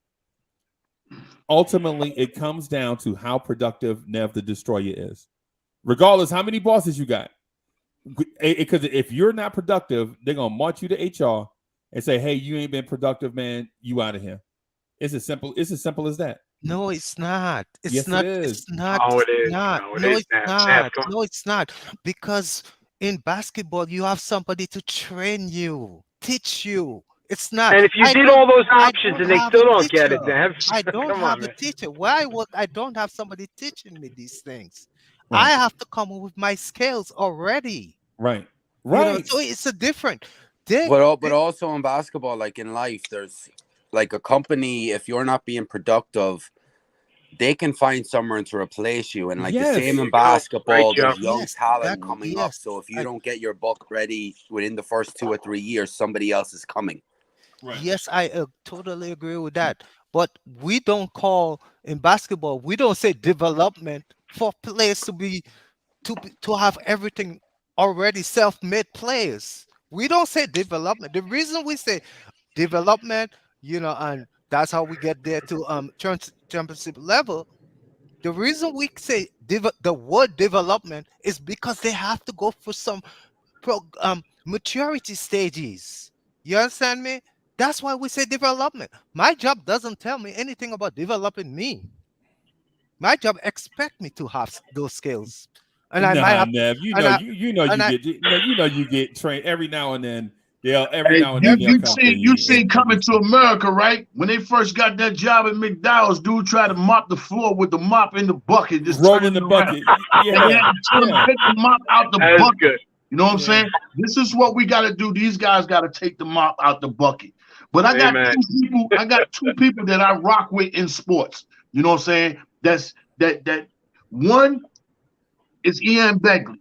ultimately, it comes down to how productive Nev the Destroyer is, regardless how many bosses you got. Because if you're not productive, they're gonna march you to HR and say, "Hey, you ain't been productive, man. You out of here." It's as simple as that. No, it's not. Yes, it is. It's not. Oh, it is. Not. No, it No, is. it's Nav, not. come on. No, it's not. Because in basketball, you have somebody to train you, teach you. It's not. And if you did all those options and they still don't get it, Nev, I don't come have on, a man. teacher. Why would I don't have somebody teaching me these things? I have to come up with my skills already. Right. So it's a different. But also in basketball, like in life, there's like a company. If you're not being productive, they can find someone to replace you. And like the same in basketball, there's young talent coming up. So if you don't get your book ready within the first 2 or 3 years, somebody else is coming. Right. Yes, I totally agree with that. But we don't call in basketball. We don't say development for players to have everything already self-made players. We don't say development. The reason we say development, and that's how we get there to championship level. The reason we say the word development is because they have to go for some maturity stages. You understand me? That's why we say development. My job doesn't tell me anything about developing me. My job expect me to have those skills, and I might Nah, have, Nev, and I, and I, you get trained every now and then. They'll Hey, you come to seen you you. seen Coming to America, right? When they first got that job at McDonald's, dude tried to mop the floor with the mop in the bucket, just roll in turning the it around. bucket. And they Yeah, had to tell him take the mop out the That is bucket. good. You know what I'm saying? This is what we got to do. These guys got to take the mop out the bucket. But I got Amen. two people that I rock with in sports. You know what I'm saying? That one is Ian Begley,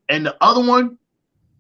and the other one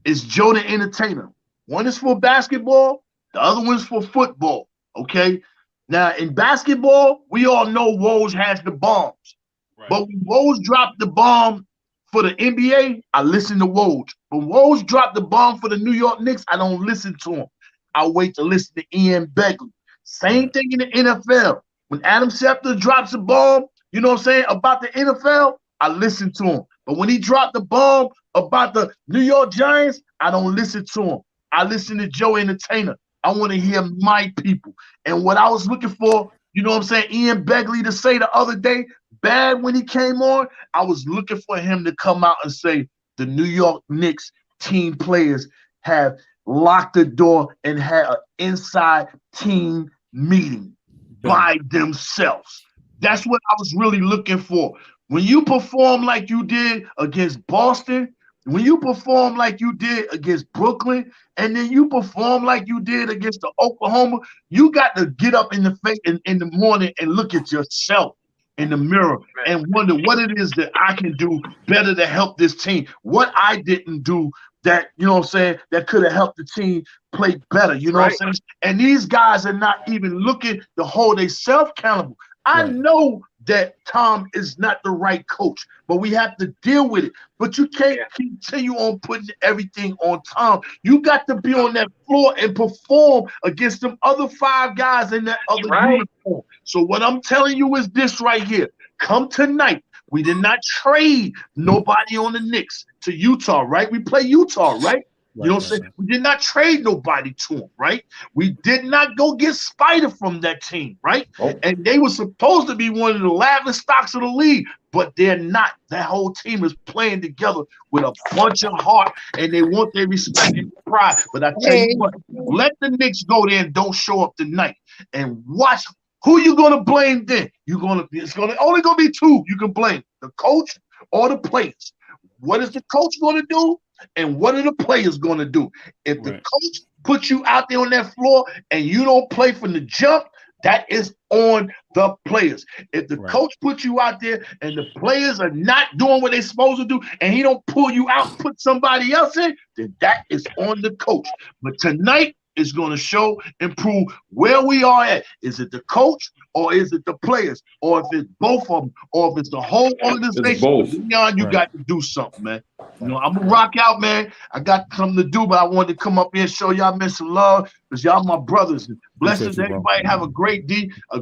is Joe the Entertainer. One is for basketball, the other one's for football. Okay. Now in basketball, we all know Woj has the bombs. right. But when Woj dropped the bomb for the NBA, I listen to Woj. When Woj dropped the bomb for the New York Knicks, I don't listen to him. I wait to listen to Ian Begley. Same thing in the NFL. When Adam Schefter drops a bomb, you know what I'm saying, about the NFL, I listen to him. But when he dropped the bomb about the New York Giants, I don't listen to him. I listen to Joe Entertainer. I want to hear my people. And what I was looking for, you know what I'm saying, Ian Begley to say the other day, bad when he came on, I was looking for him to come out and say the New York Knicks team players have locked the door and had an inside team meeting by themselves. That's what I was really looking for. When you perform like you did against Boston, when you perform like you did against Brooklyn, and then you perform like you did against the Oklahoma, you got to get up in the face in the morning and look at yourself in the mirror and wonder what it is that I can do better to help this team. What I didn't do that, you know what I'm saying, that could have helped the team play better, you know what I'm saying? And these guys are not even looking to hold themselves accountable. I know that Tom is not the right coach, but we have to deal with it. But you can't continue on putting everything on Tom. You got to be on that floor and perform against them other 5 guys in that other uniform. So what I'm telling you is this right here. Come tonight. We did not trade nobody on the Knicks to Utah, right? We play Utah, right? You know what I'm saying? We did not trade nobody to him, right? We did not go get Spider from that team, right? And they were supposed to be one of the laughing stocks of the league, but they're not. That whole team is playing together with a bunch of heart, and they want their respect and pride. But I tell you what, let the Knicks go there and don't show up tonight, and watch who you gonna blame then. It's only gonna be 2 you can blame: the coach or the players. What is the coach gonna do? And what are the players going to do? If the coach puts you out there on that floor and you don't play from the jump, that is on the players. If the coach puts you out there and the players are not doing what they're supposed to do and he don't pull you out and put somebody else in, then that is on the coach. But tonight is going to show and prove where we are at. Is it the coach or is it the players? Or if it's both of them, or if it's the whole organization? It's both. Leon, you got to do something, man. You know, I'm gonna rock out, man. I got something to do, but I wanted to come up here and show y'all men some love because y'all my brothers. Blessings to everybody. Have a great day. I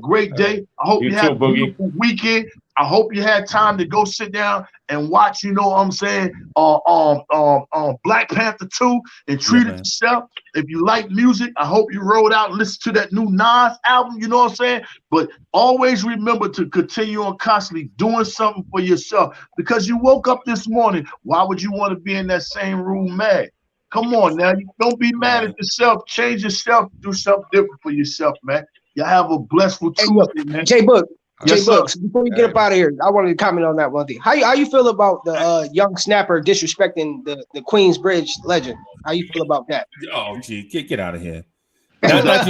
hope you have a beautiful weekend. I hope you had time to go sit down and watch, you know what I'm saying, Black Panther 2 and treat it yourself. If you like music, I hope you rolled out and listened to that new Nas album, you know what I'm saying? But always remember to continue on constantly doing something for yourself because you woke up this morning. Why would you want to be in that same room mad? Come on now. Don't be mad at yourself. Change yourself. Do something different for yourself, man. Y'all have a blessful Tuesday, man. J-Book. Yes, J-Books, before we get up out of here, I wanted to comment on that one thing. How you feel about the young snapper disrespecting the Queensbridge legend? How you feel about that? Oh, gee, get out of here. Not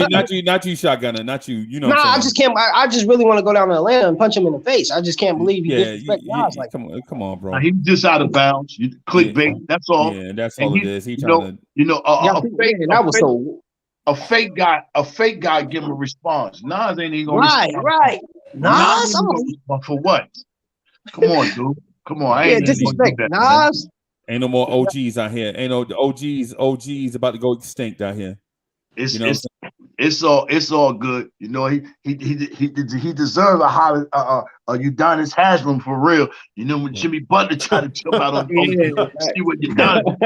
you, shotgunner, not you. You know. Nah, I just can't. I just really want to go down to Atlanta and punch him in the face. I just can't believe he disrespect guys like. Come on, bro. He's just out of bounds. Clickbait. That's all. Yeah, that's all it is. He trying to. that was so. a fake guy give him a response. Nas ain't even gonna respond. Right. Nas Nas, ain't gonna respond for what? Come on, dude. Come on. I ain't even gonna do that, man. Nas. Ain't no more OGs out here. Ain't no OGs about to go extinct out here. It's all good. You know, he deserves a Udonis Haslam for real. You know, when Jimmy Butler tried to jump out on see what Udonis.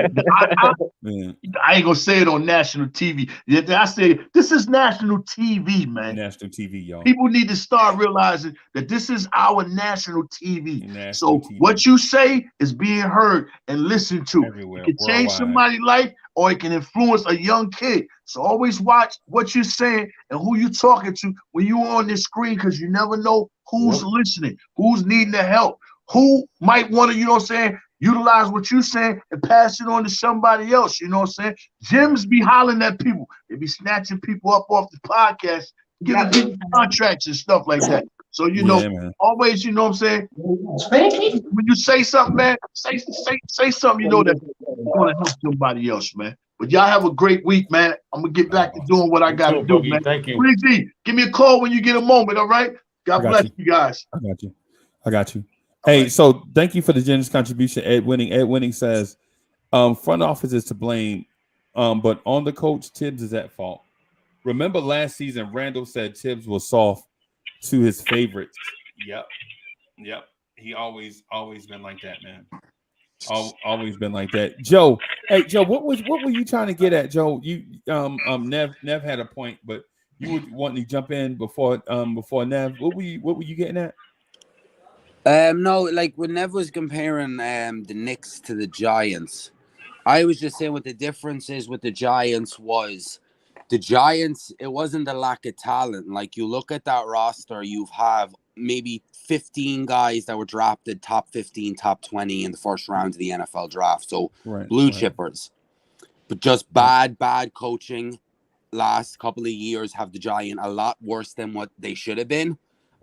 I ain't gonna say it on national TV. I say this is national TV, man. National TV, y'all. People need to start realizing that this is our national TV. What you say is being heard and listened to. Everywhere, it can change somebody's life or it can influence a young kid. So always watch what you're saying and who you're talking to when you're on this screen, because you never know who's listening, who's needing the help, who might want to, you know what I'm saying, utilize what you're saying and pass it on to somebody else. You know what I'm saying? Gyms be hollering at people. They be snatching people up off the podcast, giving people contracts and stuff like that. So, you know, always, you know what I'm saying? When you say something, man, say something, you know, that's going to help somebody else, man. But y'all have a great week, man. I'm going to get back to doing what I got to do, man. Thank you. Breezy, give me a call when you get a moment, all right? God bless you guys. I got you. Hey, so thank you for the generous contribution, Ed Winning. Ed Winning says, front office is to blame, but on the coach, Tibbs is at fault. Remember last season, Randall said Tibbs was soft to his favorites. Yep. He always been like that, man. Always been like that. Joe, hey Joe, what were you trying to get at, Joe? You Nev had a point, but you were wanting to jump in before Nev. What were you getting at? No, like when Nev was comparing the Knicks to the Giants, I was just saying what the difference is with the Giants was the Giants, it wasn't the lack of talent. Like you look at that roster, you have maybe 15 guys that were drafted top 15, top 20 in the first round of the NFL draft. So blue chippers, but just bad coaching last couple of years have the Giants a lot worse than what they should have been.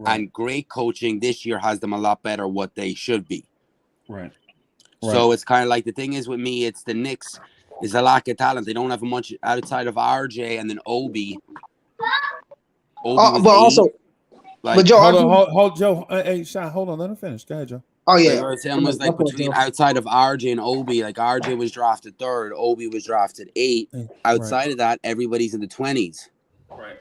And great coaching this year has them a lot better what they should be. Right. So it's kind of like the thing is with me, it's the Knicks is a lack of talent. They don't have much outside of RJ and then Obi. But also, like, Joe, hold Joe. Hey, Sean, hold on. Let him finish. Go ahead, Joe. Oh yeah. Like I was saying was like between outside of RJ and Obi, like RJ was drafted 3rd, Obi was drafted 8th. Outside of that, everybody's in the 20s. Right.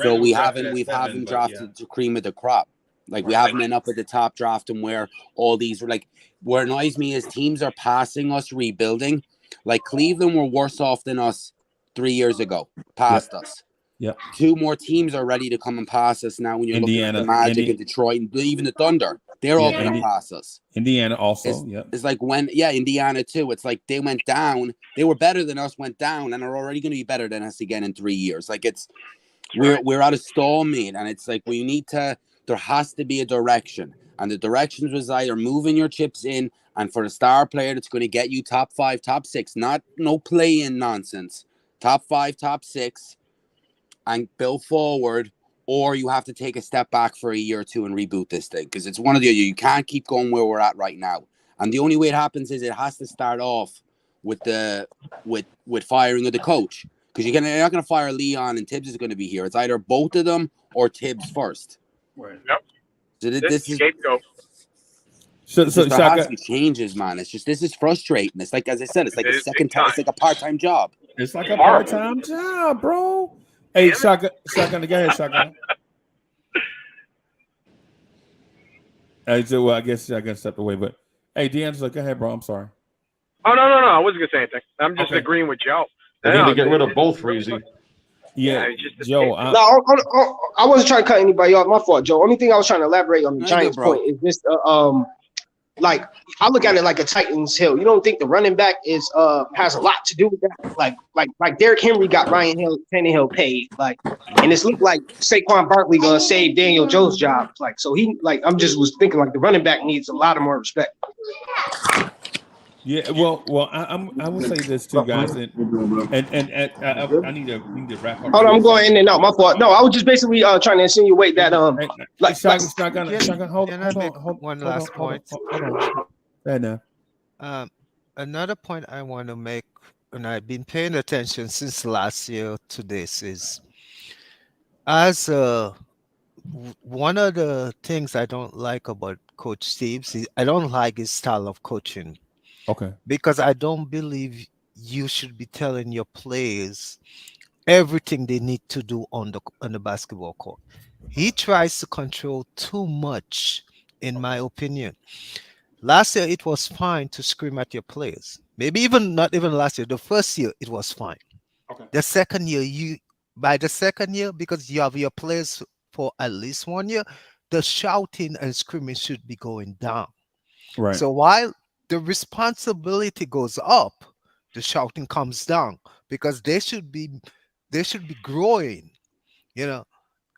So we haven't drafted the cream of the crop. Like we haven't been up at the top drafting where all these are like. What annoys me is teams are passing us rebuilding. Like Cleveland were worse off than us 3 years ago, past us. Yep. 2 more teams are ready to come and pass us now. When you're looking at the Magic and Detroit and even the Thunder, they're all going to pass us. Indiana also. It's like when Indiana too. It's like they went down. They were better than us, went down, and are already going to be better than us again in 3 years. Like we're out of stalemate, and it's like we need to. There has to be a direction, and the directions was either moving your chips in, and for the star player that's going to get you top 5, top 6, not no play-in nonsense, top 5, top 6, and build forward, or you have to take a step back for a year or 2 and reboot this thing because it's one of the other. You can't keep going where we're at right now, and the only way it happens is it has to start off with with firing of the coach because you're not going to fire Leon and Tibbs is going to be here. It's either both of them or Tibbs first. Right. Yep. So this is scapegoat. So there has to be changes, man. It's just this is frustrating. It's like as I said, it's like a second time. It's like a part-time job. It's like a part-time job, bro. Hey, shotgun, go ahead, shotgun. Hey, so well, I guess I got stepped away, but hey, D'Angelo, go ahead, bro. I'm sorry. Oh no, I wasn't gonna say anything. I'm just agreeing with Joe. We need to get rid of both, Freezy. Yeah, Joe. I wasn't trying to cut anybody off. My fault, Joe. Only thing I was trying to elaborate on the Giants' point is this. Like I look at it like a Titans hill. You don't think the running back is has a lot to do with that? Like Derrick Henry got Ryan Tannehill paid. Like, and it's looked like Saquon Barkley gonna save Daniel Jones' job. Like, so I'm just was thinking like the running back needs a lot of more respect. Yeah, well, I will say this too, guys, and I need to wrap up. Hold on, I'm going in and out. My fault. No, I was just basically trying to insinuate that hold one last point. Hold on. Another point I want to make and I've been paying attention since last year to this, is as one of the things I don't like about Coach Steves is I don't like his style of coaching, Okay. because I don't believe you should be telling your players everything they need to do on the basketball court. He tries to control too much, in my opinion. Last year it was fine to scream at your players. Maybe even not even last year. The first year it was fine. Okay. The second year, by the second year, because you have your players for at least 1 year, the shouting and screaming should be going down. Right. So while the responsibility goes up, the shouting comes down, because they should be growing. You know,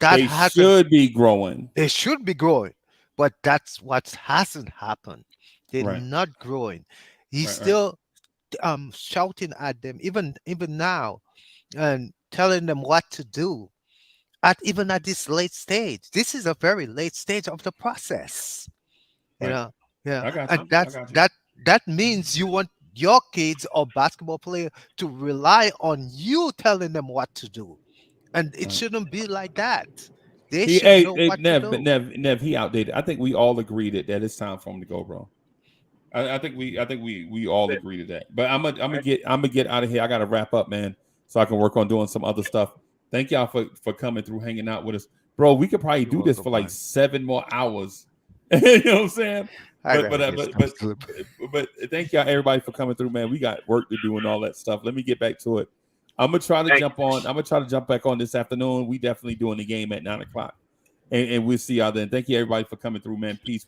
that They hasn't. should be growing. They should be growing, but that's what hasn't happened. They're Right. not growing. He's Right. still shouting at them, even now, and telling them what to do. Even at this late stage, this is a very late stage of the process. You Right. know, yeah, I got and you. I got you. that means you want your kids or basketball player to rely on you telling them what to do, and it Right. shouldn't be like that. They He, should hey, know hey, what to do. Nev, he outdated. I think we all agreed that it's time for him to go, bro. I think we all agree to that. But I'm gonna get out of here. I gotta wrap up, man, so I can work on doing some other stuff. Thank y'all for coming through, hanging out with us, bro. We could probably do this for like 7 more hours. You know what I'm saying? But thank y'all everybody for coming through, man. We got work to do and all that stuff. Let me get back to it. I'm gonna try to jump back on this afternoon. We definitely doing the game at 9:00, and we'll see y'all then. Thank you everybody for coming through, man. Peace.